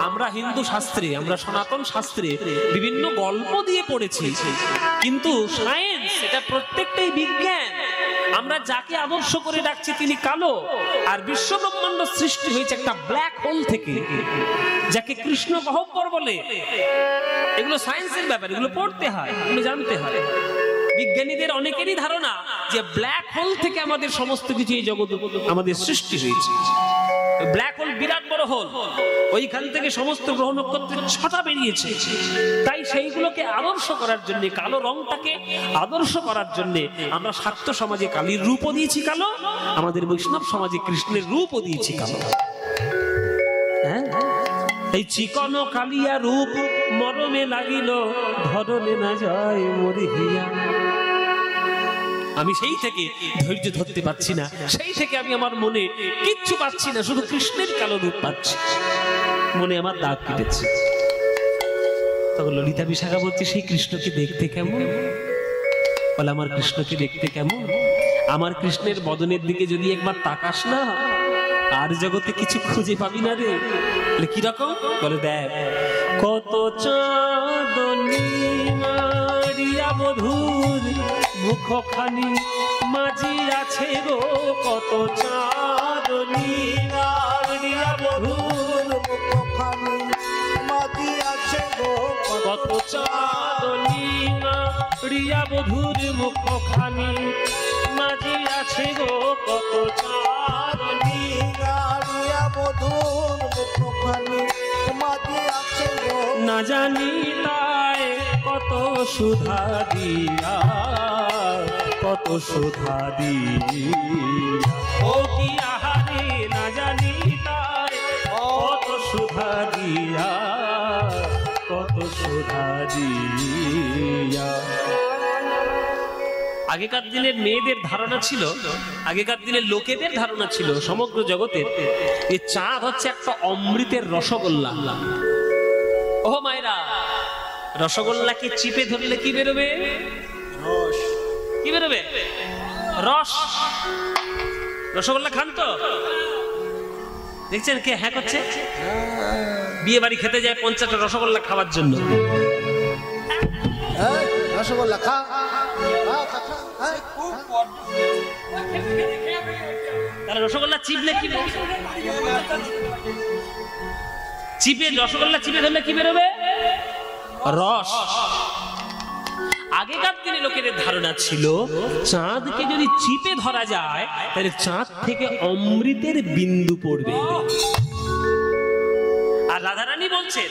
আমরা হিন্দু শাস্ত্রে, আমরা সনাতন শাস্ত্রে বিভিন্ন গল্প দিয়ে পড়েছি, কিন্তু সায়েন্স এটা প্রত্যেকটাই বিজ্ঞান। আমরা যাকে আদর্শ করে ডাকছি তিনি কালো, আর বিশ্ব ব্রহ্মাণ্ড সৃষ্টি হয়েছে একটা ব্ল্যাক হোল থেকে, যাকে কৃষ্ণ গহ্বর বলে। এগুলো সায়েন্সের ব্যাপার, এগুলো পড়তে হয়, এগুলো জানতে হয়। বিজ্ঞানীদের অনেকেরই ধারণা যে ব্ল্যাক হোল থেকে আমাদের সমস্ত কিছু, এই জগৎ আমাদের সৃষ্টি হয়েছে। ব্ল্যাক হোল বিরাট বড় হোল, ওইখান থেকে সমস্ত গ্রহ নক্ষত্রের ছটা বেরিয়েছে। তাই সেইগুলোকে আদর্শ করার জন্য, কালো রংটাকে আদর্শ করার জন্য আমরা শাক্ত সমাজে কালীর রূপও দিয়েছি কালো, আমাদের বৈষ্ণব সমাজে কৃষ্ণের রূপও দিয়েছি কালো। হ্যাঁ, এই চিকন কালিয়া রূপ মরমে লাগিল, ধরনে না যায় মরিয়া। আমি সেই থেকে ধৈর্য ধরতে পারছি না, সেই থেকে আমি আমার মনে কিচ্ছু পাচ্ছি না, শুধু কৃষ্ণের কালো রূপ পাচ্ছি, মনে আমার দাগ কেটেছে। তখন ললিতা বিশাখা বলছে, সেই কৃষ্ণকে দেখতে কেমন? বলে, আমার কৃষ্ণকে দেখতে কেমন? আমার কৃষ্ণের বদনের দিকে যদি একবার তাকাস না, আর জগতে কিছু খুঁজে পাবি না রে। বলে, কিরকম? বলে, দেখ, কত চাঁদনী মারিয়া বধূর মুখখানি মাঝি আছে গো, কত চাঁদনী মারিয়া বধূর মুখখানি মাঝি আছে গো, কত চাঁদনী মারিয়া বধূর মুখখানি মাঝি আছে গো, কত চাঁদনী মারিয়া বধূর মুখখানি মাঝি আছে গো, না জানি তাই কত সুধা দিয়া, কত সুধা দিয়া, ও কি আহারে, না জানি তাই কত সুধা দিয়া, কত সুধা দিয়া। আগেকার দিনের মেয়েদের ধারণা ছিল, আগেকার দিনের লোকেদের ধারণা ছিল, সমগ্র জগতের এই চাঁদ হচ্ছে একটা অমৃতের রসগোল্লা। ও মায়েরা, রসগোল্লাকে চিপে ধরলে কি বেরোবে? রস। কি বেরোবে? রস। রসগোল্লা খান তো? দেখছেন কে হ্যাঁ করছে? বিয়ে বাড়ি খেতে যায় 50টা রসগোল্লা খাওয়ার জন্য। রসগোল্লা খা, তারা রসগোল্লা চিপলে কি, চিপে রসগোল্লা চিপে ধরলে কি বেরোবে? রস। আগেকার দিনে লোকেদের ধারণা ছিল, চাঁদকে যদি চিপে ধরা যায় তাহলে চাঁদ থেকে অমৃতের বিন্দু পড়বে। আর রাধারানী বলছেন,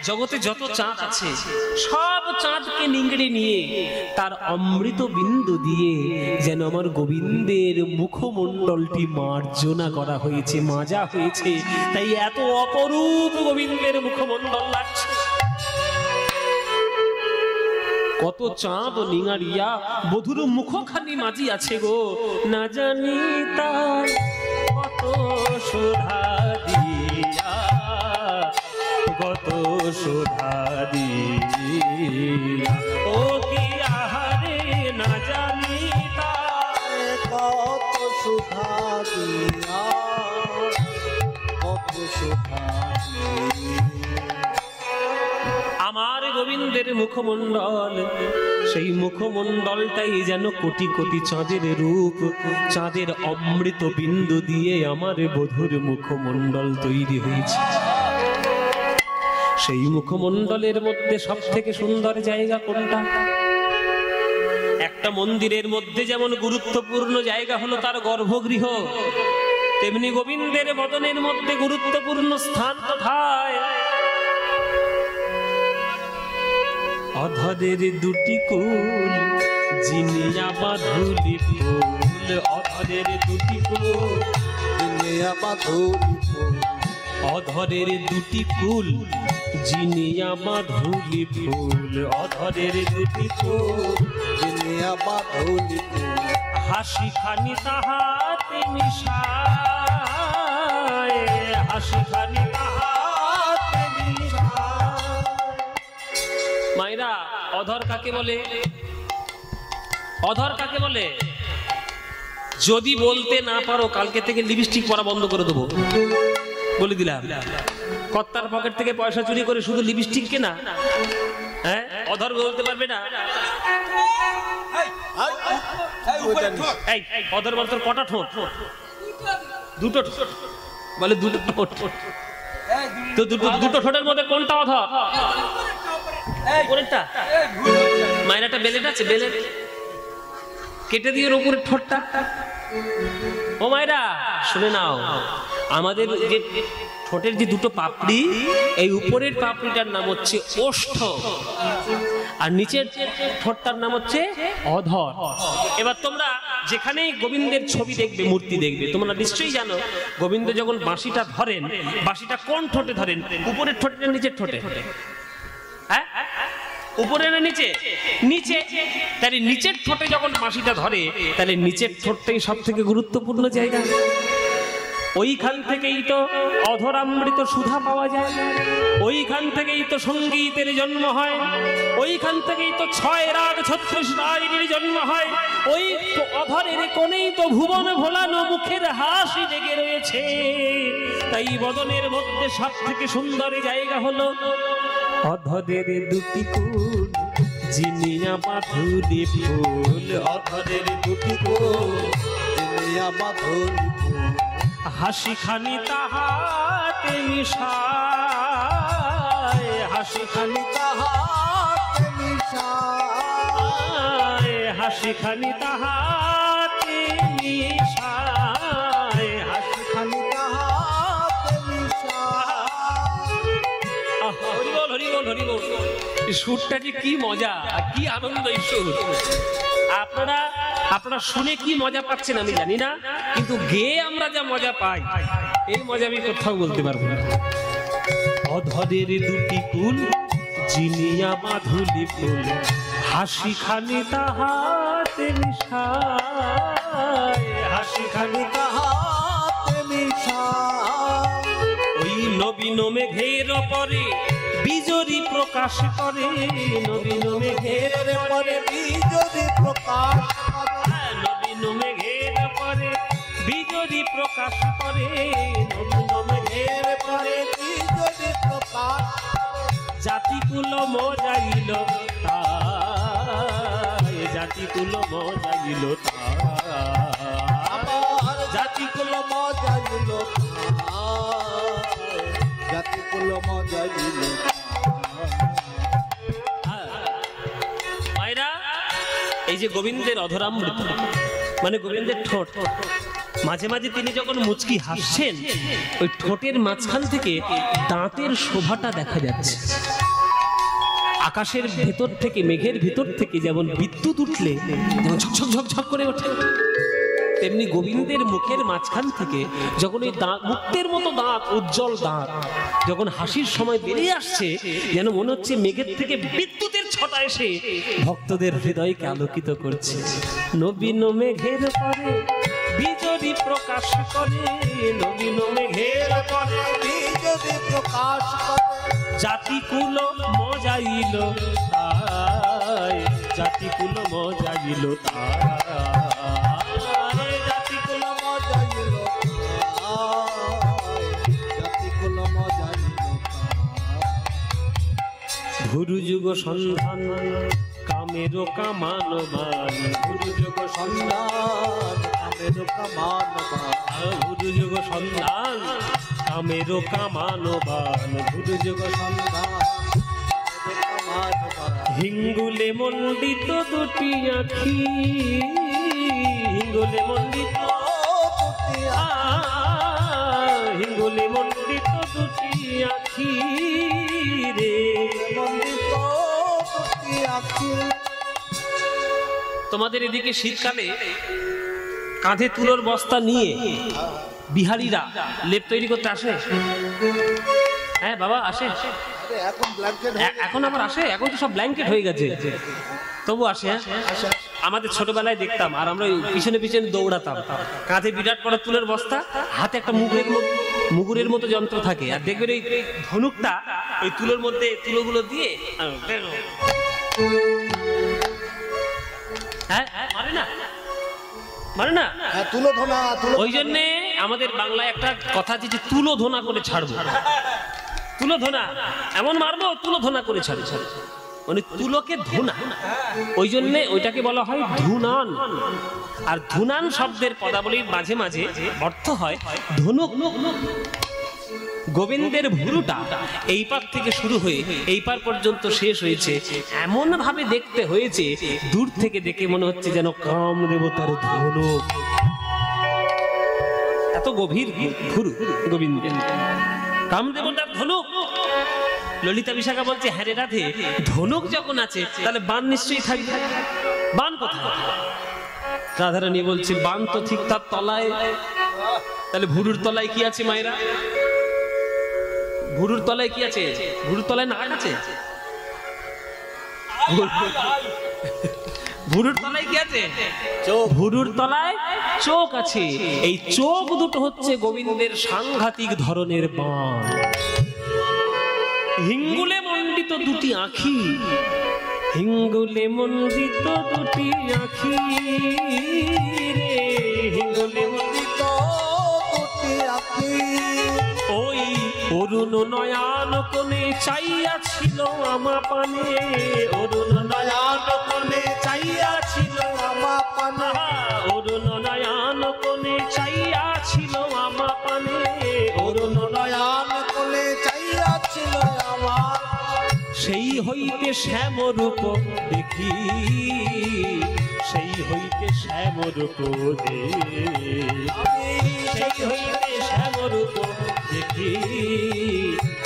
জগতে যত চাঁদ আছে সব চাঁদকে নিংড়ে নিয়ে তার অমৃত বিন্দু দিয়ে যেন আমার গোবিন্দের মুখমণ্ডলটি মার্জনা করা হয়েছে, মাজা হয়েছে, তাই এত অপরূপ গোবিন্দের মুখমণ্ডল লাগছে। কত চাঁদ নিঙারিয়া বধুর মুখখানি মাঝি আছে গো, না জানি তার কত সুধা দিয়া, কত সুধা দিয়া, ও কি আহারে, না জানি তার কত সুধা দিয়া, কত সুধানি আমার গোবিন্দের মুখমণ্ডল, সেই মুখমণ্ডলটাই যেন কোটি কোটি চাঁদের রূপ, চাঁদের অমৃত বিন্দু দিয়ে আমার বধুর মুখমণ্ডল তৈরি হয়েছে। সেই মুখমণ্ডলের মধ্যে সব থেকে সুন্দর জায়গা কোনটা? একটা মন্দিরের মধ্যে যেমন গুরুত্বপূর্ণ জায়গা হলো তার গর্ভগৃহ, তেমনি গোবিন্দের বদনের মধ্যে গুরুত্বপূর্ণ স্থান কোথায়? অধরের দুটি কুল জিনিয়া বাঁধুলি ফুল, অধরের দুটি কুল জিনিয়া বাঁধুলি ফুল, অধরের দুটি কুল জিনিয়া বাঁধুলি ফুল, অধরের দুটি কুল জিনিয়া বাঁধুলি ফুল, হাসি খানি তাহাতে মিশায়, হাসি খানি তাহাতে মিশায়। মায়েরা, অধর কাকে বলে? অধর কাকে বলে? যদি বলতে না পারো কালকে থেকে লিপস্টিক পরা বন্ধ করে দেবো, বলে দিলাম। কর্তার পকেট থেকে পয়সা চুরি করে শুধু লিপস্টিক কেনা, হ্যাঁ? অধর বলতে পারবে না। এই অধর বলতে কটা ঠোঁট? দুটো ঠোঁট বলে, দুটো ঠোঁট। তো দুটো ঠোঁটের মধ্যে কোনটা অধর? কোনটা? মায়েরাটা বেলেট আছে, বেলেট কেটে দিয়ে উপরের ঠোঁটটা। ও মায়েরা শুনে নাও, আমাদের যে ঠোঁটের যে দুটো পাপড়ি, এই উপরের পাপড়িটার নাম হচ্ছে ওষ্ঠ, আর নিচের ঠোঁটটার নাম হচ্ছে অধর। এবার তোমরা যেখানেই গোবিন্দের ছবি দেখবে, মূর্তি দেখবে, তোমরা নিশ্চয়ই জানো গোবিন্দ যখন বাঁশিটা ধরেন, বাঁশিটা কোন ঠোঁটে ধরেন? উপরের ঠোঁটে না নিচের ঠোঁটে? হ্যাঁ, উপরে না নিচে? নিচে। তাহলে নিচের ঠোঁটে যখন বাঁশিটা ধরে, তাহলে নিচের ঠোঁটটাই সব থেকে গুরুত্বপূর্ণ জায়গা। ওইখান থেকেই তো অধরামৃত সুধা পাওয়া যায়, ওইখান থেকেই তো সঙ্গীতের জন্ম হয়, ওইখান থেকেই তো 6 রাগ 36 রাগের জন্ম হয়, ওই অধরের কোণেই তো ভুবন ভোলানো মুখের হাসি লেগে রয়েছে। তাই বদনের মধ্যে সব থেকে সুন্দর জায়গা হলো অধরের দুটি কুল জিনিয়া বাঁধুলি ফুল, অধরের দুটি কুল জিনিয়া বাঁধুলি ফুল, হাসি খানি তাহাতে মিশায়, হাসি খানি তাহাতে মিশায়, হাসি খানি তাহাতে মিশায়, হাসি খানি তাহাতে মিশায়। হরি বল, হরি বল, হরি বল। সুরটা যে কি মজা, কি আনন্দ এই সুর। আপনারা শুনে কি মজা পাচ্ছেন আমি জানি না, কিন্তু গেয়ে আমরা যা মজা পাই, এই মজা আমি কোথাও বলতে পারবো না। অধরের দুটি কুল জিনিয়া বাঁধুলি ফুল, হাসি খানি তাহাতে মিশায়, হাসি খানি তাহাতে মিশায়। ওই নবীন মেঘের পরে বিজরি প্রকাশ করে, নবীন মেঘের পরে বিজরি প্রকাশ করে, নবীন মেঘের পরে বিজরি প্রকাশ করে, নবীন মেঘের পরে বিজরি প্রকাশ করে। জাতিকুল মজাইল তাই, জাতিকুল মজাইল তাই, আমার জাতিকুল মজাইল তাই, জাতিকুল মজাইল মায়েরা। এই যে গোবিন্দের অধরামৃত মানে গোবিন্দের ঠোঁট, মাঝে মাঝে তিনি যখন মুচকি হাসছেন, ওই ঠোঁটের মাঝখান থেকে দাঁতের শোভাটা দেখা যাচ্ছে। আকাশের ভেতর থেকে, মেঘের ভেতর থেকে যেমন বিদ্যুৎ উঠলে যেমন ঝকঝক ঝকঝক করে ওঠে, তেমনি গোবিন্দের মুখের মাঝখান থেকে যখন ওই দাঁত, মুক্তের মতো দাঁত, উজ্জ্বল দাঁত যখন হাসির সময় বেরিয়ে আসছে, যেন মনে হচ্ছে মেঘের থেকে বিদ্যুতের ছটা এসে ভক্তদের হৃদয়কে আলোকিত করছে। নবীন মেঘের পরে বিজরি প্রকাশ করে, নবীন মেঘের পরে বিজরি প্রকাশ করে। জাতিকুল মজাইল তাই, জাতিকুল মজাইল তাই, জাতিকুল মজাইল তাই, জাতিকুল ভুরু যুগ সন্ধান কামেরও কামানবান, ভুরু যুগ সন্ধান কামেরও কামানবান, ভুরু যুগ সন্ধান কামেরও কামানবান, ভুরু যুগ সন্ধান কামেরও কামানবান। হিঙ্গুলে মণ্ডিত দুটি আখি, হিঙ্গুলে মণ্ডিত, হিঙ্গুলে মণ্ডিত দুটি আখি রে। মন্দিত দুটি আঁখি। তোমাদের এদিকে শীতকালে কাঁধে তুলোর বস্তা নিয়ে বিহারীরা লেপ তৈরি করতে আসে? হ্যাঁ বাবা আসে। আরে এখন ব্ল্যাঙ্কেট এখন আবার আসে, এখন তো সব ব্ল্যাঙ্কেট হয়ে গেছে, তবু আসে। হ্যাঁ আমাদের ছোটবেলায় দেখতাম, আর আমরা পিছনে পিছনে দৌড়াতাম, কাঁধে বিরাট বড় তুলের বস্তা, হাতে একটা মুগুরের মতো যন্ত্র থাকে, আর দেখবেন ওই ধনুকটা ওই তুলোর মধ্যে তুলোগুলো দিয়ে হ্যাঁ মারে না, মারে না। তুলো ধোনা, ওই জন্যে আমাদের বাংলায় একটা কথা আছে যে তুলো ধোনা করে ছাড়বো, তুলো ধোনা এমন মারবো তুলো ধোনা করে ছাড়বো, মানে তুলোকে ধোনা, ওই জন্যে ওইটাকে বলা হয় ধুনান। আর ধুনান শব্দের পদাবলীর মাঝে মাঝে অর্থ হয় ধনুক। গোবিন্দের ভুরুটা এই পার থেকে শুরু হয়ে এই পার পর্যন্ত শেষ হয়েছে, এমন ভাবে দেখতে হয়েছে দূর থেকে দেখে মনে হচ্ছে যেন কামদেবতার ধনুক, এত গভীর ভুরু গোবিন্দের, কামদেবতার ধনুক। ললিতা বিশাখা বলছে হ্যাঁ রে রাধে, ধনুক যখন আছে তাহলে বান নিশ্চয়ই থাকবে, বান কোথায়? রাধারানী বলছে বান তো ঠিক তার তলায়। তাহলে ভুরুর তলায় কি আছে মায়েরা? ভুরুর তলায় কি আছে? ভুরুর তলায় নাক আছে? ভুরুর তলায় কি আছে? ভুরুর তলায় চোখ আছে। এই চোখ দুটো হচ্ছে গোবিন্দের সাংঘাতিক ধরনের বাণ। হিঙ্গুলে মণ্ডিত দুটি আঁখি, হিঙ্গুলে মণ্ডিত দুটি আঁখি রে, হিঙ্গুলে মণ্ডিত দুটি আঁখি। ওই অরুণ নয়ন কোণে চাইয়া ছিল আমা পানে, অরুণ নয়ন কোণে চাইয়া ছিল আমা পানে, অরুণ নয়ন কোণে চাইয়া ছিল আমা পানে, অরুণ নয়ন কোলে চাইয়া ছিল আমার। সেই হইতে শ্যাম রূপ দেখি, সেই হইতে শ্যাম রূপ দেখি, সেই হইতে শ্যাম রূপ দেখি,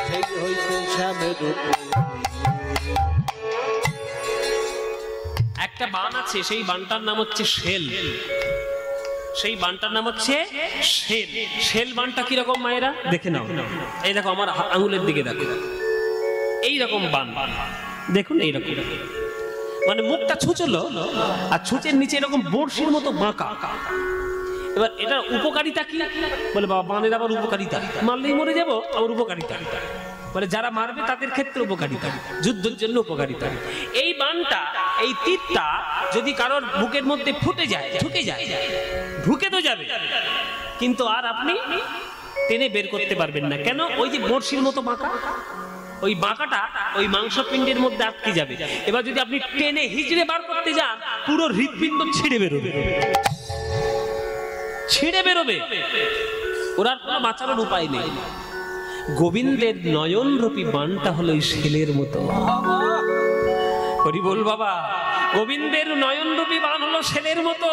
সেই হইতে শ্যামের রূপ। একটা বান আছে, সেই বানটার নাম হচ্ছে শেল, সেই বানটার নাম হচ্ছে শেল। শেল বানটা কিরকম মায়েরা দেখে নাও, এই দেখো আমার আঙুলের দিকে দেখো, এইরকম বান দেখুন, এইরকম মানে মুখটা ছুঁচলো আর ছুঁচের নিচে এরকম বড়শির মতো বাঁকা। এবার এটার উপকারিতা কি? বলে বাবা বানের আবার উপকারিতা, মারলেই মরে যাবো, আবার উপকারিতা, মানে যারা মারবে তাদের ক্ষেত্রে উপকারিতা, যুদ্ধের জন্য উপকারিতা। এই বানটা, এই তীরটা যদি কারোর বুকের মধ্যে ফুটে যায়, ঢুকে যায়, ঢুকে তো যাবে, কিন্তু আর আপনি টেনে বের করতে পারবেন না। কেন? ওই যে বড়শির মতো বাঁকা, ওই বাঁকাটা ওই মাংসপিণ্ডের মধ্যে আটকে যাবে। এবার যদি আপনি টেনে হিজড়ে বার করতে যান, পুরো হৃৎপিণ্ড ছিঁড়ে বেরোবে, ছিঁড়ে বেরোবে, ওর আর কোনো বাঁচানোর উপায় নেই। গোবিন্দের নয়নরূপী বানটা হলো এই শেলের মতো। হরি বল বাবা, গোবিন্দের নয়নরূপী বান হলো শেলের মতো,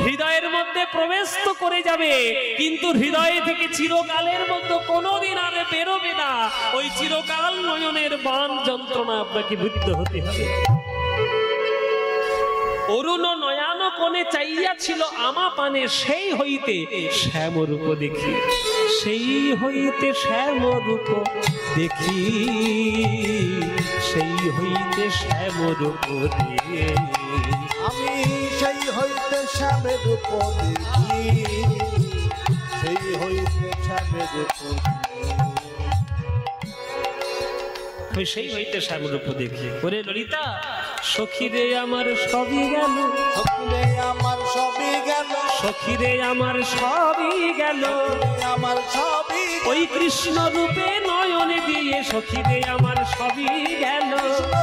হৃদয়ের মধ্যে প্রবেশ তো করে যাবে, কিন্তু হৃদয় থেকে চিরকালের মধ্যে কোনোদিন আর বেরোবে না। ওই চিরকাল নয়নের বান যন্ত্রণা আপনাকে বুদ্ধ হতে হবে। অরুণ নয়ন কোণে চাইয়া ছিল আমা পানে, সেই হইতে শ্যামরূপ দেখি, সেই হইতে শ্যামরূপ দেখি, সেই হইতে শ্যামরূপ দেখি, আমি সেই হইতে শ্যামের রূপ দেখি, সেই হইতে শ্যামের রূপ সেই হইতে শ্যামরূপ দেখি। ওরে ললিতা সখীরে আমার সবই গেল, সখীরে আমার সবই গেল, সখীরে আমার সবই গেল, আমার সবই ওই কৃষ্ণ রূপে নয়নে দিয়ে, সখীরে আমার সবই গেল,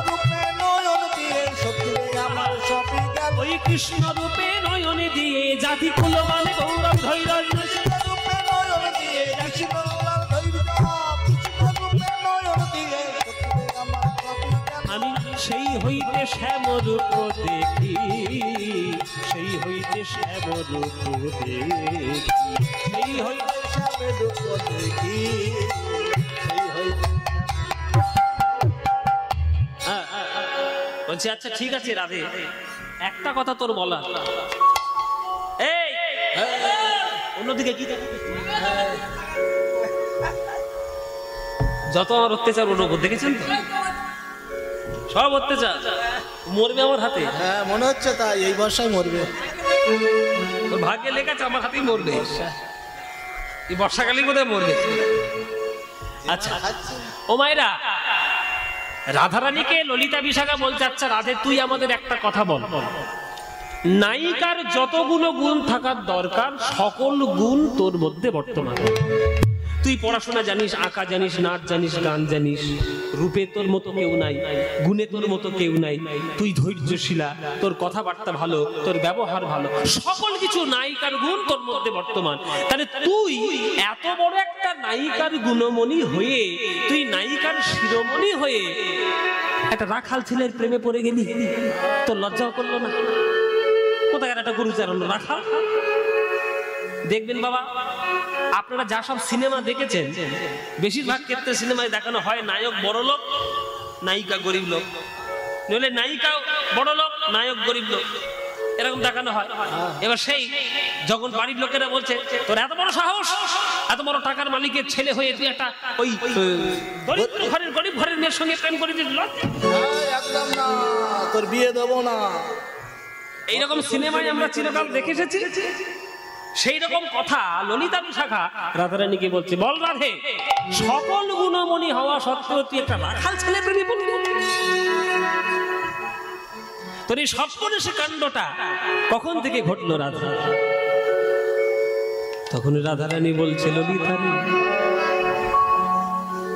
রূপে নয়ন দিয়ে সত্যি আমার সবই গেল, ওই কৃষ্ণ রূপে নয়ন দিয়ে জাতি কুলমান গৌরব ধৈর্য, রূপে নয়ন দিয়ে কৃষ্ণলাল ধৈর্য, কৃষ্ণরূপে নয়ন দিয়ে সত্যি আমার সবই গেল। আমি সেই হইতে শ্যাম রূপ দেখি, সেই হইতে শ্যাম রূপ দেখি, সেই হইতে শ্যামে রূপ দেখি, সেই হইতে বলছি আচ্ছা ঠিক আছে রাধে, একটা কথা তোর বলা, এই অন্যদিকে কি যত আমার অত্যাচার ওর উপর দেখেছেন তো, সব অত্যাচার মরবে আমার হাতে। হ্যাঁ মনে হচ্ছে তাই, এই বর্ষায় মরবে। ওর ভাগ্যে লেখাছে আমার হাতেই মরবে, এই বর্ষাকালেই বোধহয় মরবে। আচ্ছা ও মায়েরা, রাধারানীকে ললিতা বিশাখা বলছে আচ্ছা রাধে তুই আমাদের একটা কথা বল, নায়িকার যতগুলো গুণ থাকার দরকার সকল গুণ তোর মধ্যে বর্তমান। তুই পড়াশোনা জানিস, আঁকা জানিস, নাচ জানিস, গান জানিস, রূপে তোর মতো কেউ নাই, গুণে তোর মতো কেউ নাই, তুই ধৈর্যশীলা, তোর কথাবার্তা ভালো, তোর ব্যবহার ভালো, সকল কিছু নায়িকার গুণ তোর মধ্যে বর্তমান। তাহলে তুই এত বড় একটা নায়িকার গুণমণি হয়ে, তুই নায়িকার শিরোমণি হয়ে একটা রাখাল ছেলের প্রেমে পড়ে গেলি, তোর লজ্জাও করলো না? কোথায় একটা গুরুচারণ রাখাল। দেখবেন বাবা, আপনারা যা সব সিনেমা দেখেছেন, বেশিরভাগ ক্ষেত্রে সিনেমায় দেখানো হয় নায়ক বড় লোক, নায়িকা গরিব লোক, নইলে নায়িকা বড় লোক, নায়ক গরিব লোক, এরকম দেখানো হয়। এবার সেই যখন বাড়ির লোকেরা বলছে তোর এত বড় সাহস, এত বড় টাকার মালিকের ছেলে হয়ে তুই একটা ওই দরিদ্র ঘরের গরিব ঘরের মেয়ের সঙ্গে প্রেম করে দিল, একদম না, তোর বিয়ে দেবো না, এইরকম সিনেমায় আমরা চিরকাল দেখে এসেছি। সেই রকম কথা ললিতা বিশাখা রাধারানীকে বলছে, বল রাধে, সকল গুণমণি হওয়া সত্ত্বেও তুই একটা রাখাল ছেলে প্রেমে পড়লি, তোর এই সপ্তর্ষি কাণ্ডটা কখন থেকে ঘটলো রাধা? তখন রাধারানী বলছে, ললিতারে,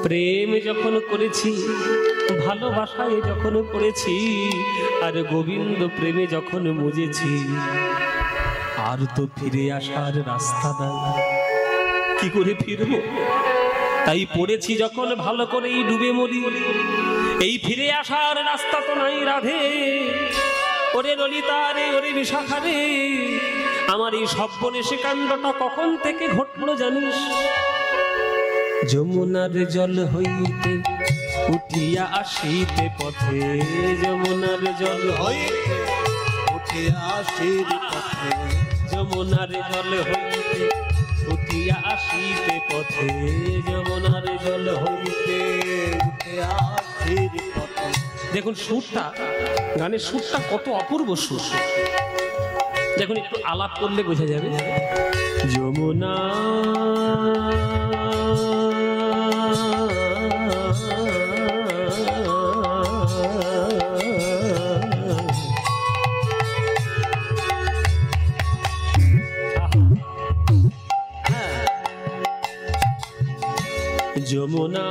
প্রেম যখন করেছি, ভালোবাসায় যখন পড়েছি, আর গোবিন্দ প্রেমে যখন মুজেছি, আর তো ফিরে আসার রাস্তা নাই, কি করে ফিরবো? তাই পড়েছি যখন ভালো করেই ডুবে মরি, এই ফিরে আসার রাস্তা তো নাই রাধে। ওরে ললিতা রে, ওরে বিশাখা রে, আমার এই সর্বনেশে কাণ্ডটা কখন থেকে ঘটলো জানিস? যমুনার জল হইতে উঠিয়া আসিতে পথে, যমুনার জল হইতে উঠিয়া আসির পথে, যমুনার জল হইতে উঠিয়া আসিতে পথে, যমুনার জল হইতে উঠিয়া আসির পথে। দেখুন সুরটা, গানের সুরটা কত অপূর্ব সুর। দেখুন একটু আলাপ করলে বোঝা যাবে। যমুনা যমুনা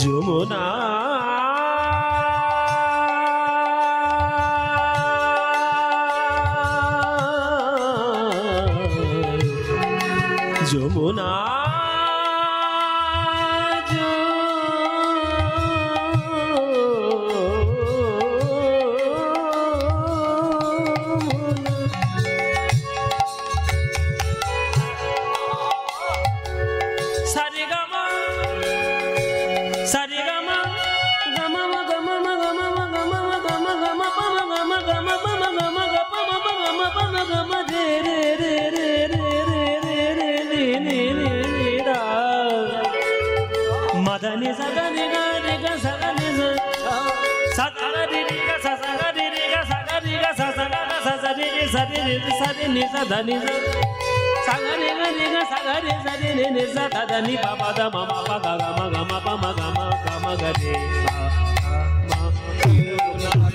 যমুনা যমুনা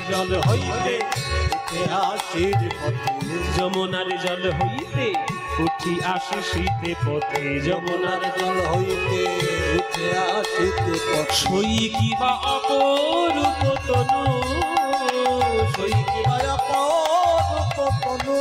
জল হইতে উঠে আসির পথে যমুনার জল হইতে উঠি আসে শীতে পথে যমুনার জল হইতে উঠে আসিতে পথে সই কিবা অপরূপ তনু সই কিবা অপরূপ তনু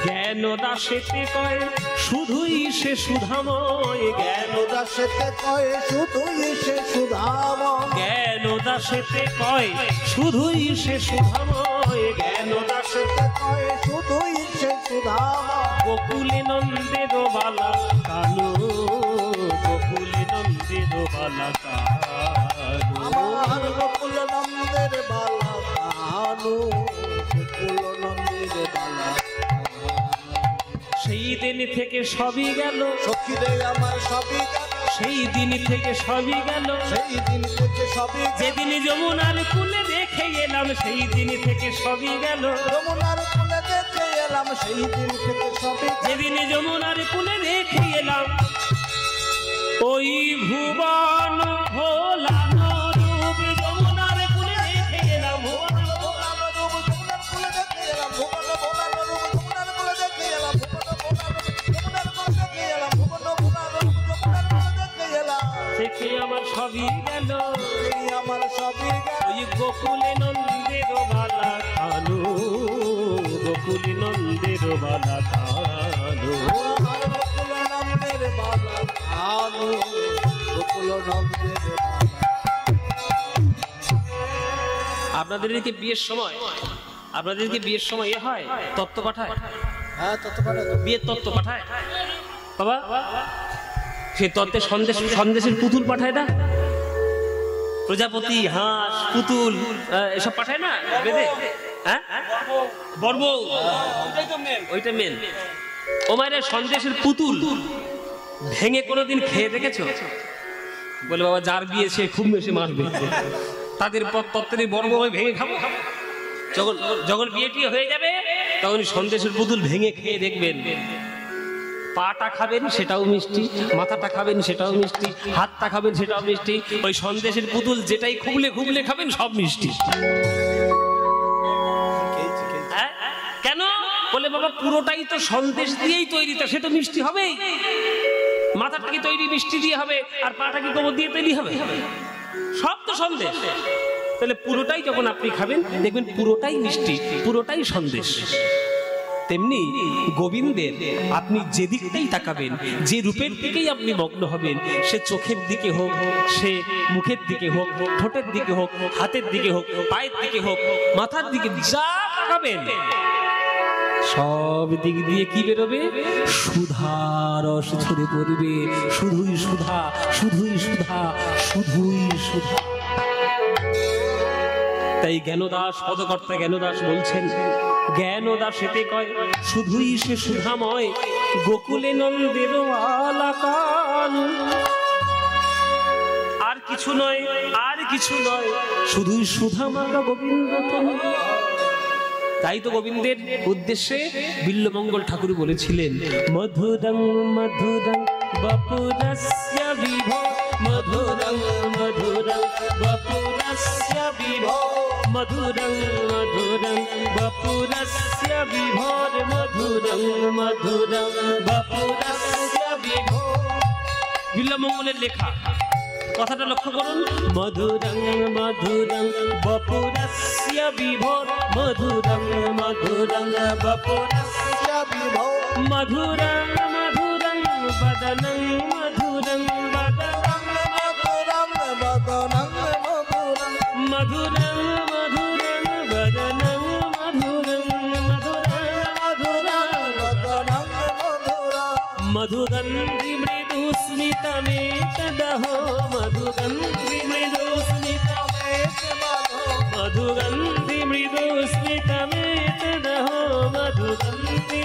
জ্ঞান দাসেতে কয় শুধুই সে সুধাময় জ্ঞান দাসেতে কয় শুধুই সে সুধাময় জ্ঞান দাসেতে কয় শুধুই সে সুধাময় জ্ঞান দাসেতে কয় শুধুই সে সুধাময় গোকুলে নন্দের বালা কালো গোকুলে নন্দের বালা কালো আমার গোকুল নন্দের বালা কানু গোকুল নন্দের বালা সেই দিন থেকে সবই গেল সখী রে আমার সবই গেল সেই দিন থেকে সবই গেল সেই দিন থেকে সবই যেদিন যমুনার কুলে দেখে এলাম সেই দিন থেকে সবই গেল যমুনার কুলে দেখে এলাম সেই দিন থেকে সবই যেদিন যমুনার কুলে দেখে এলাম ওই ভুবন ভোলানো রূপ যমুনার কুলে দেখে এলাম ভোলানো রূপ যমুনার কুলে দেখে এলাম ভুবন ভোলানো রূপ যমুনার কুলে দেখে এলাম ভুবন ভোলানো রূপ যমুনার কুলে দেখে এলাম দেখে আমার সবই গেল এই আমার সবই গেল ওই গোকুলে নন্দের বালা কালো গোকুলে নন্দের বালা কালো আমার গোকুল নন্দের বালা কানু গোকুল নন্দের বালা আপনাদেরকে বিয়ের সময় এ হয় তত্ত্ব পাঠায় হ্যাঁ তত পারে তো বিয়ের তত্ত্ব পাঠায় বাবা সে তত্ত্বে সন্দেশের পুতুল পাঠায় না প্রজাপতি হাঁস পুতুল এসব পাঠায় না বেদে হ্যাঁ বর্ব ওইটা মেন ও মায়ের সন্দেশের পুতুল ভেঙে কোনোদিন খেয়ে দেখেছো বলে বাবা যার বিয়ে সে খুব বেশি মারবে তাদের তত্ত্বের বর্ব ভেঙে খাবো যখন যখন বিয়েটি হয়ে যাবে তখন সন্দেশের পুতুল ভেঙে খেয়ে দেখবেন পাটা খাবেন সেটাও মিষ্টি মাথাটা খাবেন সেটাও মিষ্টি হাতটা খাবেন সেটাও মিষ্টি ওই সন্দেশের পুতুল যেটাই খুবলে খুবলে খাবেন সব মিষ্টি হ্যাঁ? কেন বলে বাবা পুরোটাই তো সন্দেশ দিয়েই তৈরি তো সে তো মিষ্টি হবেই মাথাটা কি তৈরি মিষ্টি দিয়ে হবে আর পাটা কি গোবর দিয়ে তৈরি হবে সব তো সন্দেশ তাহলে পুরোটাই যখন আপনি খাবেন দেখবেন পুরোটাই মিষ্টি পুরোটাই সন্দেশ তেমনি গোবিন্দের আপনি যে দিকটাই তাকাবেন যে রূপের দিকেই আপনি মগ্ন হবেন সে চোখের দিকে হোক সে মুখের দিকে হোক ঠোঁটের দিকে হোক হাতের দিকে হোক পায়ের দিকে হোক মাথার দিকে যা তাকাবেন সব দিক দিয়ে কি বেরোবে সুধারস ঝরে পড়বে শুধুই সুধা শুধুই সুধা শুধুই সুধা তাই জ্ঞানদাস পদকর্তা জ্ঞানদাস বলছেন জ্ঞানদাস এতে কয় শুধুই সে সুধাময় গোকুলে নন্দের আলাকানু আর কিছু নয় আর কিছু নয় শুধুই সুধামাগা গোবিন্দ তনু। তাই তো গোবিন্দের উদ্দেশ্যে বিল্লমঙ্গল ঠাকুর বলেছিলেন মধুরং মধুরং বপুরস্য বিভো মধুরং মধুরং বপুরস্য বিভো মধুরং মধুরং বপুরস্য বিভোর মধুরং মধুরং বপুরস্য বিভো বিল্লমঙ্গলের লেখা কথাটা লক্ষ্য করুন মধুরং মধুরং বপুরস্য বিভোর মধুরং মধুরং বপুরস্য বিভো মধুরং মধুরং বদনং মধুরং বদনং মধুরম বদনং মধুরম মধুরং মধুরং বদনং মধুরং মধুরং বদনং মধুরম মধুগন্ধি মৃদু স্মিতমেতদহো মধুগন্ধি মৃদু মধুগন্ধি মৃদু স্মিতমেতদহো মধুগন্ধি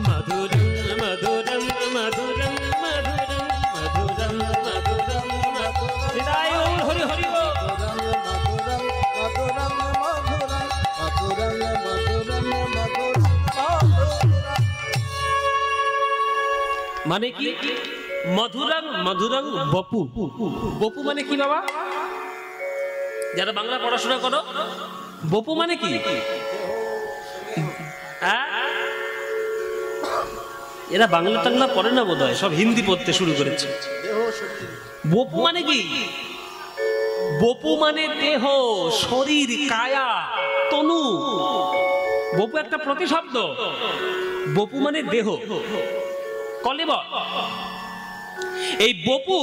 মধুরং মধুরং মধুরং মধুরং মধুরং মধুরং হৃদয় হরি হরি মানে কি মধুরং মধুরং বপু বপু মানে কি বাবা যারা বাংলা পড়াশোনা করো, বপু মানে কি? এরা বাংলা টাংলা পড়ে না বোধ হয়, সব হিন্দি পড়তে শুরু করেছে। বপু মানে কি? বপু মানে দেহ, শরীর, কায়া, তনু। বপু একটা প্রতিশব্দ। বপু মানে দেহ, কলেবর। এই বপু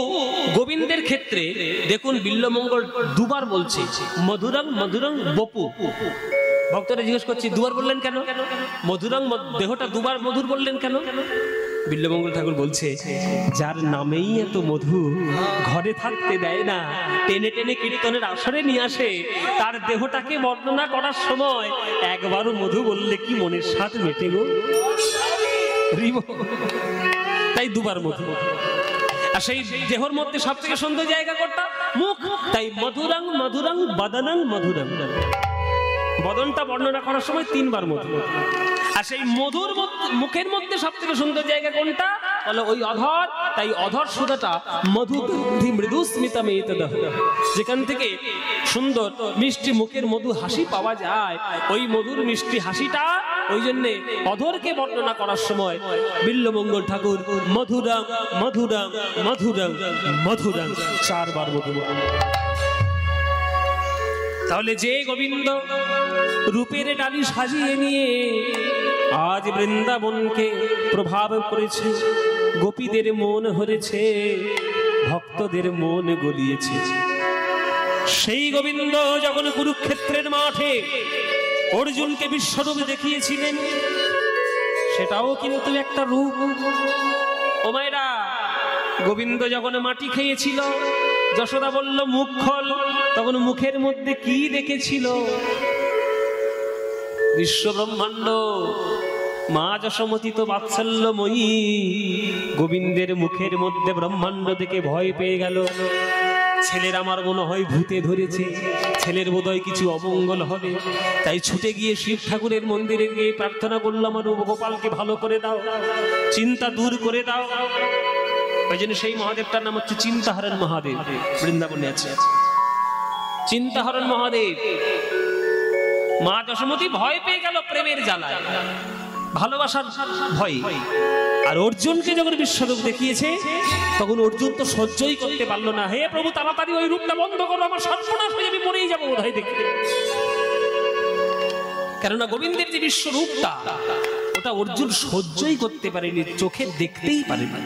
গোবিন্দের ক্ষেত্রে দেখুন বিল্বমঙ্গল দুবার বলছে মধুরং মধুরং বপু। ভক্তরা জিজ্ঞেস করছে দুবার বললেন কেন? মধুরং, দেহটা দুবার মধুর বললেন কেন? বিল্বমঙ্গল ঠাকুর বলছে যার নামেই এত মধু, ঘরে থাকতে দেয় না, টেনে টেনে কীর্তনের আসরে নিয়ে আসে, তার দেহটাকে বর্ণনা করার সময় একবারও মধু বললে কি মনের স্বাদ মেটে গো? তাই দুবার মধু। আর সেই দেহর মধ্যে সব থেকে সুন্দর জায়গা কোনটা? মুখ। তাই মধুরং মধুরং বদনং মধুরং। বদনটা বর্ণনা করার সময় তিনবার মধু। আর সেই মধুর মুখের মধ্যে সব থেকে সুন্দর জায়গা কোনটা? বলে ওই অধর। তাই অধর সুধাটা মধু মৃদু স্মিতমেত, যেখান থেকে সুন্দর মিষ্টি মুখের মধু হাসি পাওয়া যায়, ওই মধুর মিষ্টি হাসিটা ওই জন্যে অধরকে বর্ণনা করার সময় বিল্বমঙ্গল ঠাকুর মধুরং মধুরং মধুরং মধুরং চারবার মধু। তাহলে যে গোবিন্দ রূপের ডালি সাজিয়ে নিয়ে আজ বৃন্দাবনকে প্রভাব করেছে, গোপীদের মন হরেছে, ভক্তদের মন গলিয়েছে, সেই গোবিন্দ যখন কুরুক্ষেত্রের মাঠে অর্জুনকে বিশ্বরূপ দেখিয়েছিলেন, সেটাও কিন্তু একটা রূপ। ও মায়েরা, গোবিন্দ যখন মাটি খেয়েছিল, যশোদা বলল মুখ খোল, তখন মুখের মধ্যে কি দেখেছিল? বিশ্ব ব্রহ্মাণ্ড। মা যশোমতী তো বাৎসল্যময়ী, গোবিন্দের মুখের মধ্যে ব্রহ্মাণ্ড দেখে ভয় পেয়ে গেল। ছেলের আমার মনে হয় ভূতে ধরেছে, ছেলের বোধহয় কিছু অমঙ্গল হবে, তাই ছুটে গিয়ে শিব ঠাকুরের মন্দিরে গিয়ে প্রার্থনা করলো আমার গোপালকে ভালো করে দাও, চিন্তা দূর করে দাও। ওই জন্য সেই মহাদেবটার নাম হচ্ছে চিন্তাহরণ মহাদেব, বৃন্দাবনে আছে চিন্তাহরণ মহাদেব। মা যশোমতী ভয় পেয়ে গেল প্রেমের জ্বালায়, ভালোবাসার ভয়। আর অর্জুনকে যখন বিশ্বরূপ দেখিয়েছে, তখন অর্জুন তো সহ্যই করতে পারলো না। হে প্রভু, তাড়াতাড়ি ওই রূপটা বন্ধ করো, আমার সর্বনাশ হয়ে যাবে, মরেই যাবো বোধহয় দেখতে। কেননা গোবিন্দের যে বিশ্বরূপটা, ওটা অর্জুন সহ্যই করতে পারেনি, চোখে দেখতেই পারেনি।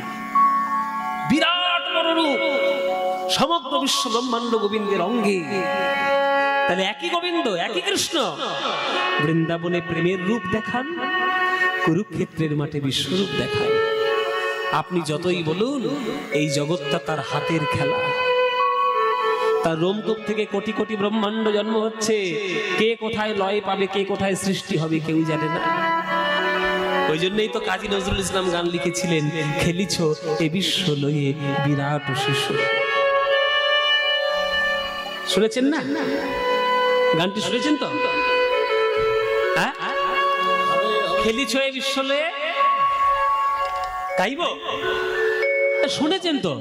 বিরাট বড় রূপ, সমগ্র বিশ্ব ব্রহ্মাণ্ড গোবিন্দের অঙ্গে। তাহলে একই গোবিন্দ, একই কৃষ্ণ বৃন্দাবনে প্রেমের রূপ দেখান, কুরুক্ষেত্রের মাঠে বিশ্বরূপ দেখান। আপনি যতই বলুন এই জগৎটা তার হাতের খেলা। তার রোমকূপ থেকে কোটি কোটি ব্রহ্মাণ্ড জন্ম হচ্ছে, কে কোথায় লয় পাবে, কে কোথায় সৃষ্টি হবে, কেউ জানে না। ওই জন্যই তো কাজী নজরুল ইসলাম গান লিখেছিলেন, খেলিছ এ বিশ্ব লয়ে বিরাট শিশু। শুনেছেন না গানটি? শুনেছেন তো? হ্যাঁ, খেলিছ এ বিশ্ব লয়ে, গাইব? শুনেছেন তো?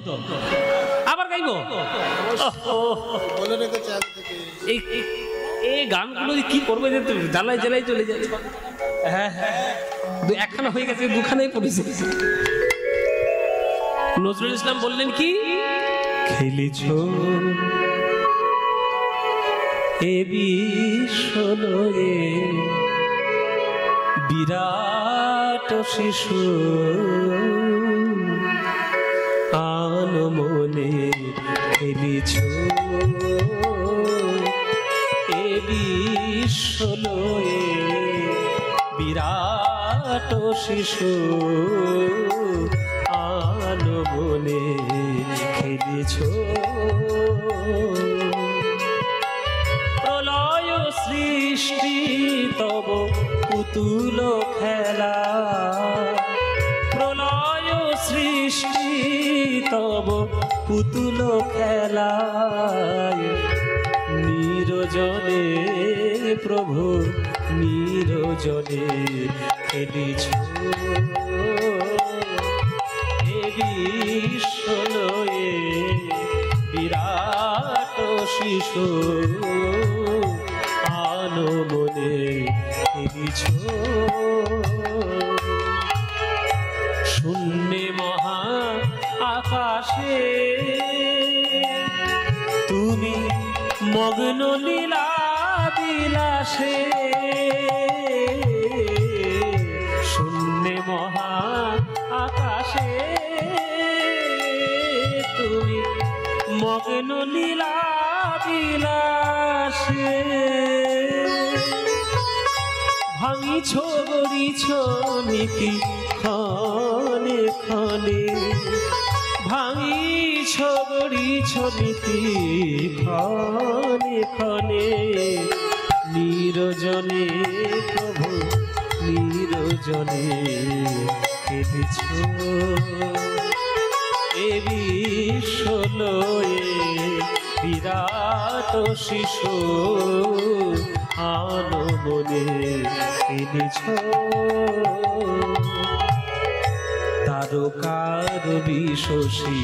আবার গাইব? এই গানগুলো কি করবে, জ্বালায় জ্বালায় চলে যাচ্ছে। হ্যাঁ হ্যাঁ, একখানা হয়ে গেছে, দুখানাই পড়েছে। নজরুল ইসলাম বললেন কি, খেলিছ এ বিশ্ব লয়ে বিরাট শিশু, আন মনে খেলিছ এ বিশ্ব লয়ে বিরাট শিশু, আন মনে খেলিছ। প্রলয় সৃষ্টি তব পুতুল খেলা, প্রলয় সৃষ্টি তব পুতুল খেলায়, নিরজনে প্রভু নিরজনে খেলিছ এ বিশ্ব লয়ে বিরাট শিশু আলো মনে খেলিছ শূন্যে মহা আকাশে তুমি মগ্ন লীলা বিলাসে শূন্যে মহা আকাশে তুমি মগ্ন লীলা বিলাসে ভাঙিছ গড়িছ নীতি ক্ষণে ক্ষণে ভাঙিছ গড়িছ নীতি ক্ষণে ক্ষণে নিরজনে প্রভু নিরজনে কেঁদেছ এ বিশ্বলয়ে বিরাট শিশু আলো মনে কেঁদেছ তারকার বিশোষী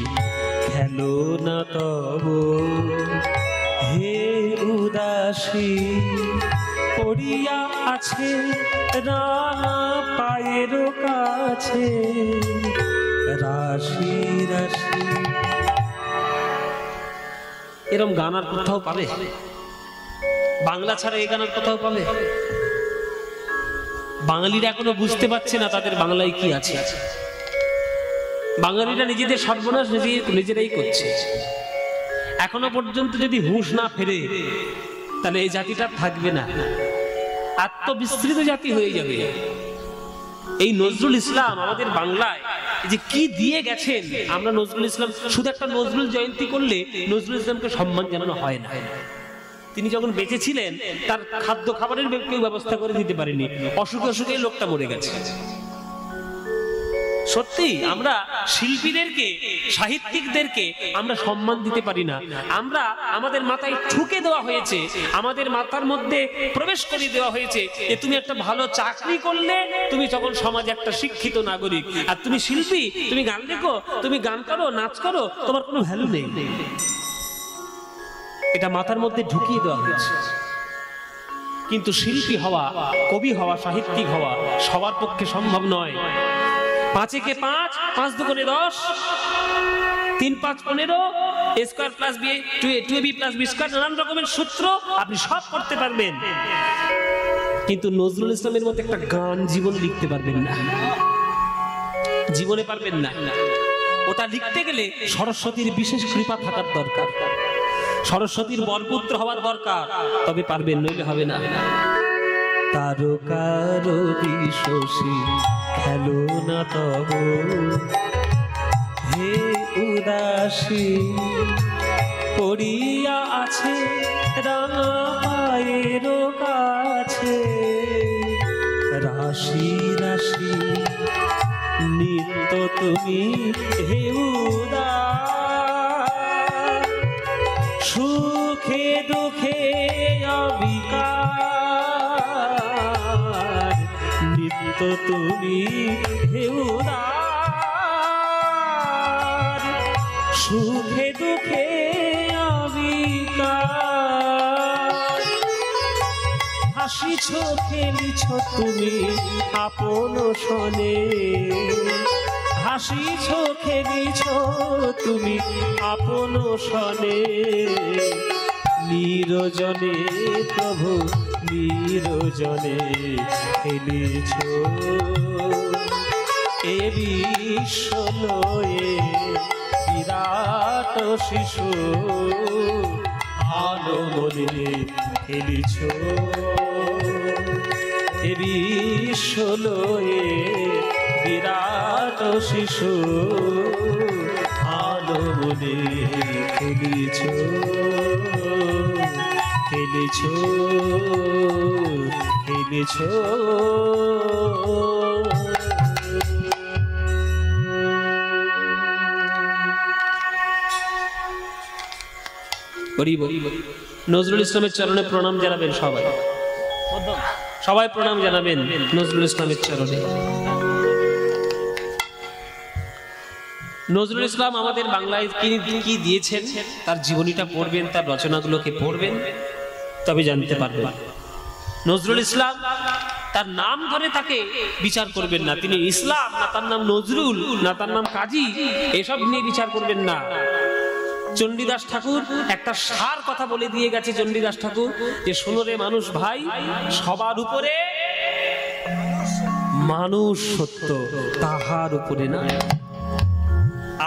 খেলো না তব হে উদাসী পড়িয়া আছে রাঙা পায়ের কাছে রাশি রাশি। এরম গান আর কোথাও পাবে? বাংলা ছাড়া এই গান আর কোথাও পাবে? বাঙালিরা এখনো বুঝতে পারছে না তাদের বাংলায় কি আছে। বাঙালিরা নিজেদের সর্বনাশ নিজেরাই করছে। এখনো পর্যন্ত যদি হুঁশ না ফেরে তাহলে এই জাতিটা থাকবে না, আত্মবিস্মৃত জাতি হয়ে যাবে। এই নজরুল ইসলাম আমাদের বাংলায় যে কি দিয়ে গেছেন, আমরা নজরুল ইসলাম শুধু একটা নজরুল জয়ন্তী করলে নজরুল ইসলামকে সম্মান জানানো হয় না। তিনি যখন বেঁচে ছিলেন তার খাদ্য খাবারের কেউ ব্যবস্থা করে দিতে পারেনি, অসুখে অসুখে লোকটা মরে গেছে। সত্যি আমরা শিল্পীদেরকে সাহিত্যিকদেরকে আমরা সম্মান দিতে পারি না। আমরা আমাদের মাথায় ঠুকে দেওয়া হয়েছে, আমাদের মাথার মধ্যে প্রবেশ করে দেওয়া হয়েছে যে তুমি একটা ভালো চাকরি করলে তুমি যখন সমাজে একটা শিক্ষিত নাগরিক, আর তুমি শিল্পী, তুমি গান লেখো, তুমি গান করো, নাচ করো, তোমার কোনো ভ্যালু নেই। এটা মাথার মধ্যে ঢুকিয়ে দেওয়া হয়েছে। কিন্তু শিল্পী হওয়া, কবি হওয়া, সাহিত্যিক হওয়া সবার পক্ষে সম্ভব নয়। 5 একে 5, 5 দুগুণে 10, 3 5 15, a square plus b 2ab plus b square, নানান রকমের সূত্র আপনি সব করতে পারবেন, কিন্তু নজরুল ইসলামের মতো একটা গান জীবন লিখতে পারবেন না, জীবনে পারবেন না। ওটা লিখতে গেলে সরস্বতীর বিশেষ কৃপা থাকার দরকার, সরস্বতীর বরপুত্র হওয়ার দরকার, তবে পারবেন, নইলে হবে না। তারকার বিশোষী খেলো না তব হে উদাসী পড়িয়া আছে রাঙা পায়ের কাছে রাশি রাশি নিত্য তুমি হে উদাস সুখে দুঃখে অবিকার নিত্য তুমি হে উদার সুখে দুঃখে অবিকার হাসিছ খেলিছ তুমি আপন শনে হাসিছ খেলিছ তুমি আপন শনে নিরজনে প্রভু নিরজনে খেলিছ এ বিশ্বলয়ে বিরাট শিশু আলো মনে খেলিছ এ বিশ্বলয়ে বিরাট শিশু আলো মনে খেলিছ খেলিছ খেলিছ। নজরুল ইসলামের চরণে প্রণাম জানাবেন সবাই, সবাই প্রণাম জানাবেন নজরুল ইসলামের চরণে। নজরুল ইসলাম আমাদের বাংলায় কি দিয়েছেন, তার জীবনীটা পড়বেন, তার রচনাগুলোকে পড়বেন, তবে জানতে পারবেন। নজরুল ইসলাম তার নাম ধরে তাকে বিচার করবেন না, তিনি ইসলাম না তার নাম নজরুল না তার নাম কাজী, এসব নিয়ে বিচার করবেন না। চণ্ডীদাস ঠাকুর একটা সার কথা বলে দিয়ে গেছে, চণ্ডীদাস ঠাকুর, যে শোনো রে মানুষ ভাই, সবার উপরে মানুষ সত্য, তাহার উপরে না।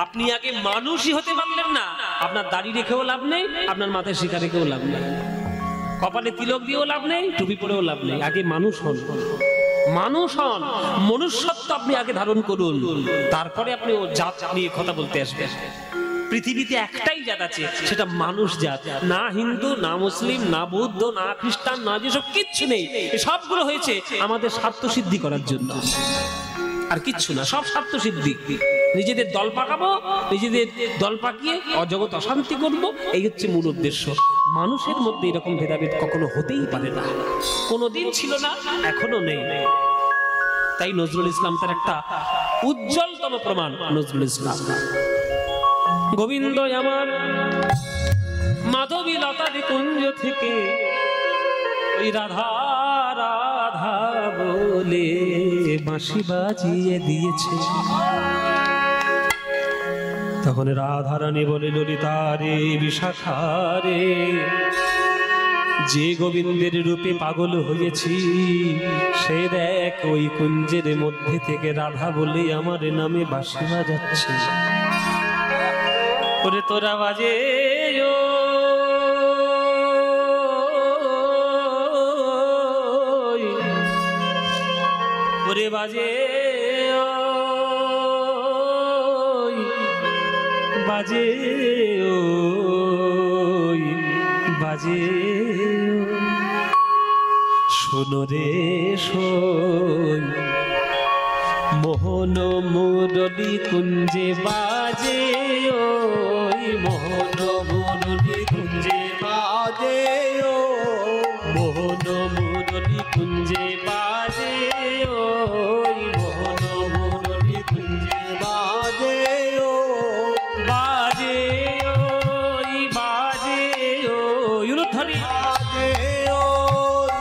আপনি আগে মানুষই হতে পারলেন না, আপনার দাড়ি রেখেও লাভ নেই, আপনার মাথায় শিখা রেখেও লাভ নেই, কপালে তিলক দিয়েও লাভ নেই, টুপি পরেও লাভ নেই। আগে মানুষ হন, মানুষ হন, মনুষ্যত্ব আপনি আগে ধারণ করুন, তারপরে আপনি ও জাত নিয়ে কথা বলতে আসবেন। পৃথিবীতে একটাই জাত আছে, সেটা মানুষ জাত। না হিন্দু, না মুসলিম, না বৌদ্ধ, না খ্রিস্টান, না যেসব কিচ্ছু নেই। সবগুলো হয়েছে আমাদের স্বার্থ সিদ্ধি করার জন্য, আর কিচ্ছু না, সব স্বার্থ সিদ্ধি। নিজেদের দল পাকাবো, নিজেদের দল পাকিয়ে অজগৎ অশান্তি করব, এই হচ্ছে মূল উদ্দেশ্য। মানুষের মধ্যে এরকম ভেদাভেদ কখনো হতেই পারে না, কোনোদিন ছিল না, এখনো নেই। তাই নজরুল ইসলাম তার একটা উজ্জ্বলতম প্রমাণ। নজরুল ইসলাম গোবিন্দ আমার মাধবী লতার কুঞ্জ থেকে ওই রাধা রাধা বলে বাঁশি বাজিয়ে দিয়েছে। তখন রাধারানী বলে, ললিতা রে বিশাখা রে, যে গোবিন্দের রূপে পাগল হয়েছি, সে দেখ ওই কুঞ্জের মধ্যে থেকে রাধা বলে আমার নামে বাঁশি বাজাচ্ছে। ওরে তোরা বাজে ওরে বাজে বাজে বাজে, শোনো রে শোন, মোহন মুরলী কুঞ্জে বাজে, ওই মোহন মুরলী কুঞ্জে বাজে, মোহন মুরলী কুঞ্জে বাজে, ওই মোহন মুরলী কুঞ্জে বাজে, বাজে ওই বাজে ওই উলুধ্বনি বাজে, ওই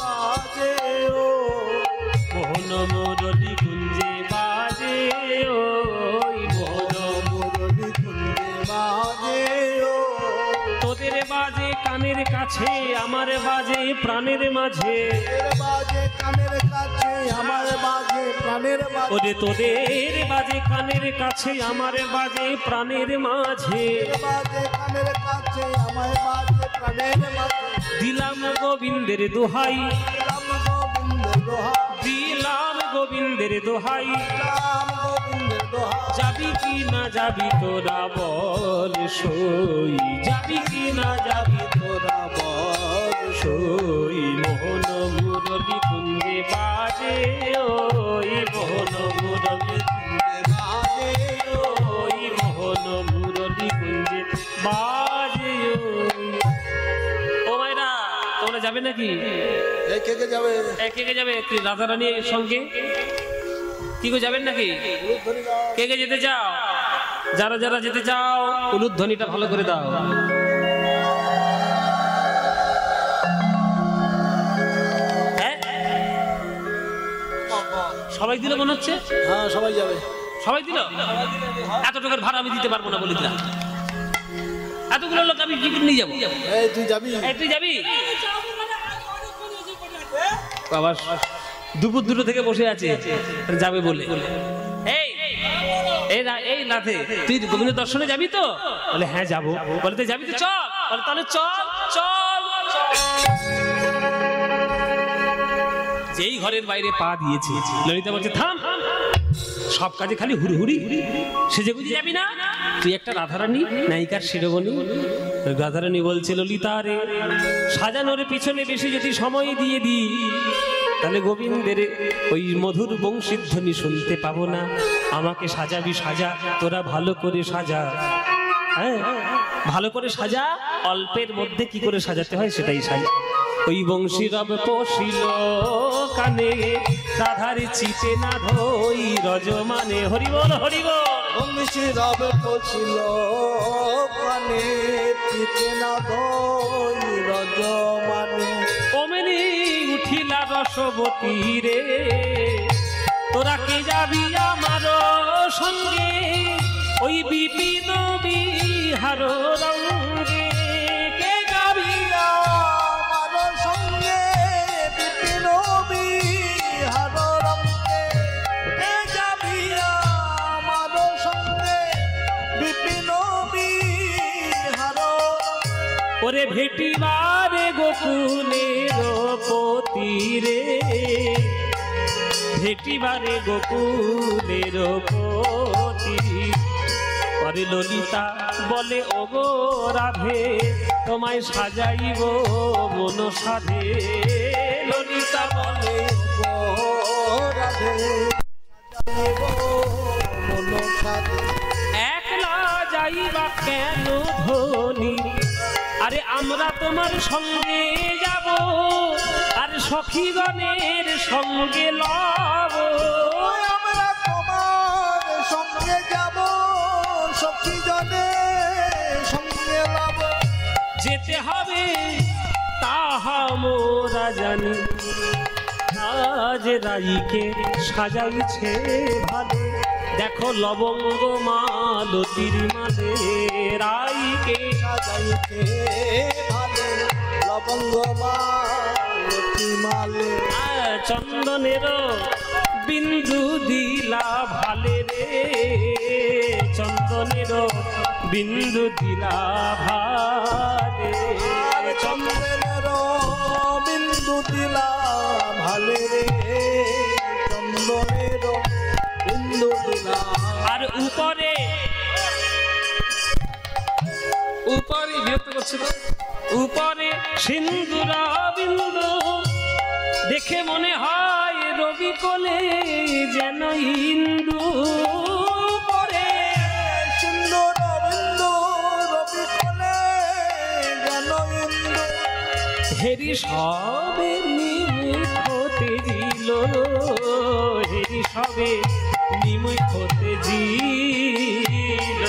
বাজে মোহন মুরলী কুঞ্জে বাজে, ওই মোহন মুরলী কুঞ্জে বাজে। তোদের বাজে কানের কাছে, আমার বাজে প্রাণের মাঝে, বাজে কানের কাছে, আমার বাজে প্রাণের মাঝে, ওরে তোদের বাজে কানের কাছে, আমার বাজে প্রাণের মাঝে, বাজে কানের কাছে, আমার বাজে প্রাণের মাঝে। দিলাম গোবিন্দের দোহাই, রাম গোবিন্দের দোহাই, দিলাম গোবিন্দের দোহাই, রাম গোবিন্দের দোহাই। যাবি কি না যাবি তোরা বল সই, যাবি কি না যাবি তোরা বল সই, মোহন মুরলী কুঞ্জে বাজে, ওই মোহন মুরলী কুঞ্জে বাজে, ওই মোহন মুরলী কুঞ্জে বাজে। ও মায়েরা, তোমরা যাবে নাকি? কে কে যাবে? কে কে যাবে? রাধারানীর সঙ্গে কি করে যাবেন নাকি? কে কে যেতে চাও? যারা যারা যেতে চাও উলুধ্বনিটা ভালো করে দাও। সবাই দিল মনে হচ্ছে? হ্যাঁ সবাই যাবে। সবাই দিল? এত টাকার ভাড়া আমি দিতে পারবো না বলে দিলাম। এতগুলো লোক আমি কি করে নিয়ে যাবো? এই তুই যাবি? তুই যাবি? বাবা দুপুর দুটো থেকে বসে আছে যাবে বলে। এই নাথে, তুই গোবিন্দ দর্শনে যাবি তো? বলে হ্যাঁ যাবো। বলে তুই যাবি তো? চল। বলে তাহলে চল চল। যেই ঘরের বাইরে পা দিয়েছে ললিতা বলছে থাম, সব কাজে খালি হুড়হুড়ি, সেজে গুজে যাবি না? তুই একটা রাধারানী, নায়িকার শিরোমণি। রাধারানী বলছে ললিতা রে, সাজানোর পিছনে বেশি যদি সময় দিয়ে দিই তাহলে গোবিন্দের ওই মধুর বংশীধ্বনি শুনতে পাবো না। আমাকে সাজাবি, সাজা, তোরা ভালো করে সাজা। হ্যাঁ ভালো করে সাজা, অল্পের মধ্যে কি করে সাজাতে হয় সেটাই সাজা। ওই বংশীরব পশিল কানে, রাধার চিতে না ধই রজ মানে। হরিবল হরিবল। বংশী রব পছিল কানে, পিতে না দই রজ মানে। ওমেনি উঠিলা রসবতী রে, তোরা কে যাবি আমার সঙ্গে, ওই বিপিন বিহার রঙ্গে। কে যাবি আমার সঙ্গে বিপিন বিহার রঙ্গে, কে যাবি আমার সঙ্গে বিপিন বিহার। ওরে ভেটিবারে গোকুলের পতি রে, ভেটিবারে গোকুলের পতি। পরে ললিতা বলে ওগো রাধে, তোমায় সাজাইব মন সাধে। ললিতা বলে ও রাধে সাজাইব মন সাধে। একলা যাইবা কেন ধনি, আরে আমরা তোমার সঙ্গে যাব, আর সখীগণের সঙ্গে লব। আমরা তোমার সঙ্গে যাব, সখী জনের সঙ্গে লাভ। যেতে হবে তাহা মোরা জানি, আজ রাইকে সাজাইছে ভালো। দেখো লবঙ্গ মালতির মালে, রাইকে সাজাইতে ভালো লবঙ্গ মালতি মালে। চন্দনের বিন্দু দিলা ভালে রে, চন্দনের বিন্দু দিলা ভালে। আর চন্দনের বিন্দু দিলা ভালে রে, চন্দনের বিন্দু দিলা। আর উপরে উপরে বিরক্ত করছে তো, উপরে সিন্দুরা বিন্দু, দেখে মনে হয় রবি কোলে যেন ইন্দু। পরে সিন্দুর বিন্দু রবি কোলে যেন ইন্দু। হেরি সবে নিমিক হতে দিল, হেরি সবে নিমিক হতে দিল।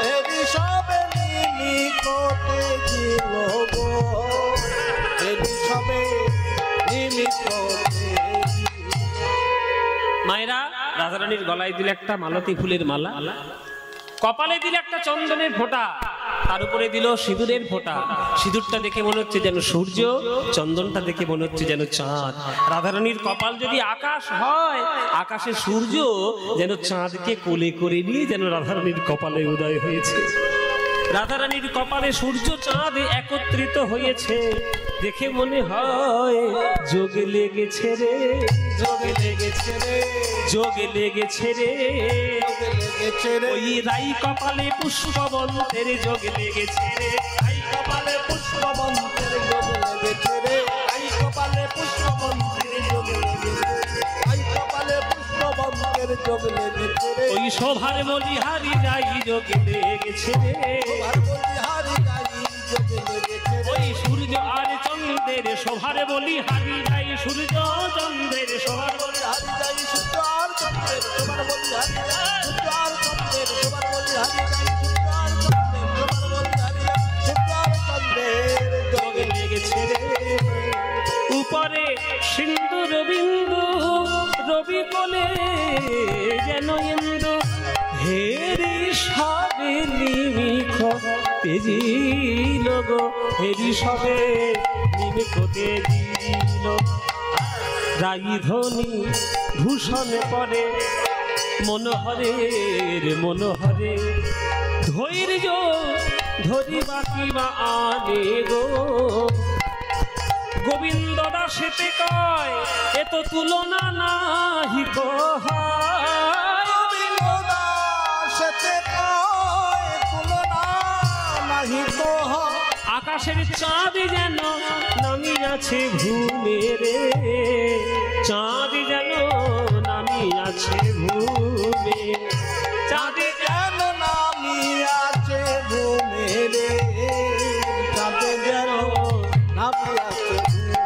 হেরি সবে নিমিকতে দিল গো, হেরি সবে নিমিকতে দিল। মায়েরা রাধারানীর গলায় দিলে একটা মালতী ফুলের মালা, কপালে দিলে একটা চন্দনের ফোঁটা, তার উপরে দিল সিঁদুরের ফোঁটা। সিঁদুরটা দেখে মনে হচ্ছে যেন সূর্য, চন্দনটা দেখে মনে হচ্ছে যেন চাঁদ। রাধারানীর কপাল যদি আকাশ হয়, আকাশে সূর্য যেন চাঁদকে কোলে করে নিয়ে যেন রাধারানীর কপালে উদয় হয়েছে। রাধারানীর কপালে সূর্য চাঁদ একত্রিত হয়েছে, দেখে মনে হয় যোগে লেগেছে রে, যোগে লেগেছে রে, যোগে লেগেছে রে, যোগে লেগেছে রে। ওই রাই কপালে পুষ্পবন্তের যোগে লেগেছে রে, আই কপালে পুষ্পবন্তের যোগে লেগেছে রে, আই কপালে পুষ্পবন্তের যোগে লেগেছে রে, আই কপালে পুষ্পবন্তের যোগে লেগেছে রে। ওই শোভার বলিহারি রাই যোগে লেগেছে রে, আর বলিহারি গাই যোগে লেগেছে রে। ওই সূর্য আর চন্দ্রের শোভার বলিহারি রাই, সূর্য চন্দ্রের শোভার বলি। হারি যাই সূর্য আর চন্দ্রের তোমার বলি হারি যাই, সূর্য আর চন্দ্রের তোমার বলি হারি যাই, সূর্য আর চন্দ্রের তোমার বলি হারি যাই, সূর্য আর চন্দ্রের যোগে লেগেছে রে। উপরে সিন্দুর বিন্দু, রবি কোলে যেন ইন্দু। হেরি সবে নিমিখ তেজিল গো, হেরি সবে নিমিখ তেজিল। রাই ধ্বনি ভূষণ পরে, মনোহরের মনোহরে ধৈর্য ধরিবা কিবা আনে গো। গোবিন্দ দাসেতে কয় এ তো তুলনা নাহি কহায়। গোবিন্দ দাসেতে কয় তুলনা নাহি কহ। আকাশের চাঁদ যেন নামিয়াছে ভূমে রে, চাঁদ যেন নামিয়াছে ভূমে, চাঁদ যেন নামিয়াছে ভূমে রে, চাঁদ যেন নামিয়াছে ভূমে।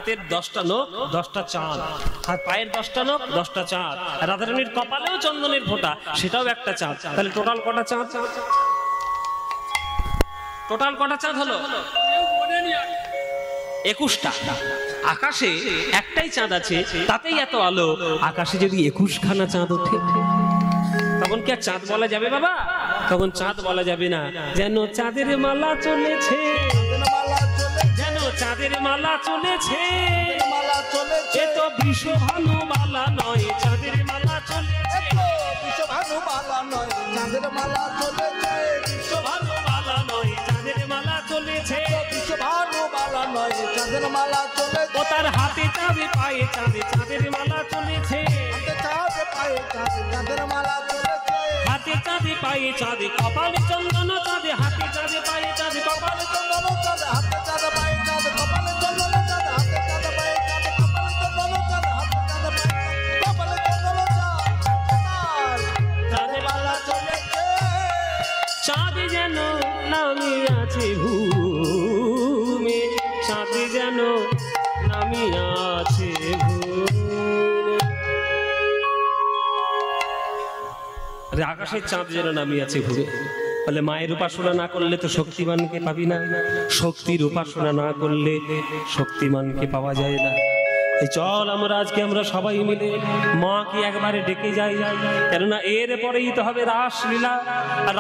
হাতের 10টা নখ 10টা চাঁদ, হাত পায়ের 10টা নখ 10টা চাঁদ, রাধারানীর কপালেও চন্দনের ফোঁটা, সেটাও একটা চাঁদ। তাহলে টোটাল কটা চাঁদ? টোটাল কটা চাঁদ হলো? 21টা। আকাশে একটাই চাঁদ আছে, তাতেই এত আলো। আকাশে যদি 21খানা চাঁদ ওঠে তখন কি আর চাঁদ বলা যাবে বাবা? তখন চাঁদ বলা যাবে না। যেন চাঁদের মালা চলেছে, যেন চাঁদের মালা চলেছে, এ তো বিশ্বভানু মালা নয়, চাঁদের মালা চলেছে, বিশ্বভানু মালা নয়, চাঁদের মালা চলেছে, বিশ্বভানু মালা নয়, চাঁদের মালা চলেছে, বিশ্বভানু মালা নয়, চাঁদের মালা চলেছে। ও তার হাতে চাঁদে পায়ে চাঁদে, চাঁদের মালা চলেছে, হাতে চাঁদে পায়ে চাঁদে, চাঁদের মালা চলেছে, হাতে চাঁদে পায়ে চাঁদে, কপালে চন্দন চাঁদে, হাতে চাঁদে পায়ে চাঁদে, কপালে চন্দন চাঁদে, হাতে চাঁদে পায়ে চাঁদে, কপালে চন্দন চাঁদে, হাতে চাঁদে পায়ে চাঁদে, কপালে চন্দন চাঁদে, হাতে চাঁদে পায়ে চাঁদে, কপালে চন্দন চাঁদ, চাঁদের মালা চলেছে। চাঁদ যেন নামে আছে ভূমে, চাঁদ যেন নামে আছে ভূমে। আকাশের চাঁদ যেন নামিয়ে আছে ঘুরে। বলে মায়ের উপাসনা না করলে তো শক্তিমানকে পাবি না, শক্তির উপাসনা না করলে শক্তিমানকে পাওয়া যায় না। এই চল আমরা আজকে আমরা সবাই মিলে মাকে একবারে ডেকে যাই, কেননা এর পরেই তো হবে রাসলীলা।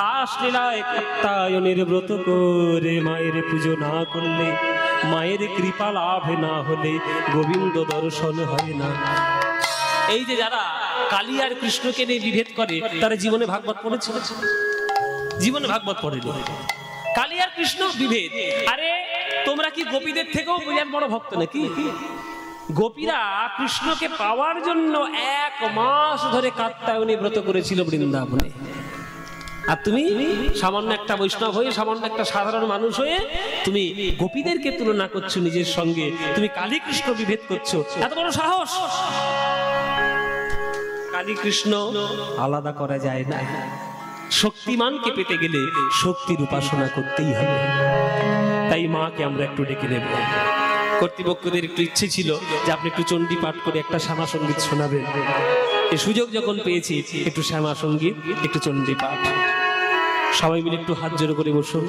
রাসলীলায় কাত্যায়নের ব্রত করে মায়ের পুজো না করলে, মায়ের কৃপা লাভ না হলে গোবিন্দ দর্শন হয় না। এই যে যারা কালী আর কৃষ্ণকে নিয়ে বিভেদ করে, তারা জীবনে ভাগবত পড়েছিল? জীবনে ভাগবত পড়েনি। কালী আর কৃষ্ণ বিভেদ। আরে তোমরা কি গোপীদের থেকেও বিরাট বড় ভক্ত নাকি? গোপীরা কৃষ্ণকে পাওয়ার জন্য 1 মাস ধরে কাত্যায়নী ব্রত করেছিল বৃন্দাবনে। আর তুমি সামান্য একটা বৈষ্ণব হয়ে, সামান্য একটা সাধারণ মানুষ হয়ে তুমি গোপীদেরকে তুলনা করছো নিজের সঙ্গে, তুমি কালী কৃষ্ণ বিভেদ করছো। এত বড় সাহস! কালী কৃষ্ণ আলাদা করা যায় না। শক্তিমানকে পেতে গেলে শক্তির উপাসনা করতেই হবে। তাই মাকে আমরা একটু ডেকে নেব। কর্তৃপক্ষদের একটু ইচ্ছে ছিল যে আপনি একটু চণ্ডী পাঠ করে একটা শ্যামা সঙ্গীত শোনাবেন। এই সুযোগ যখন পেয়েছি, একটু শ্যামা সঙ্গীত, একটু চণ্ডী পাঠ। সবাই মিলে একটু হাত জোড় করে বসুন।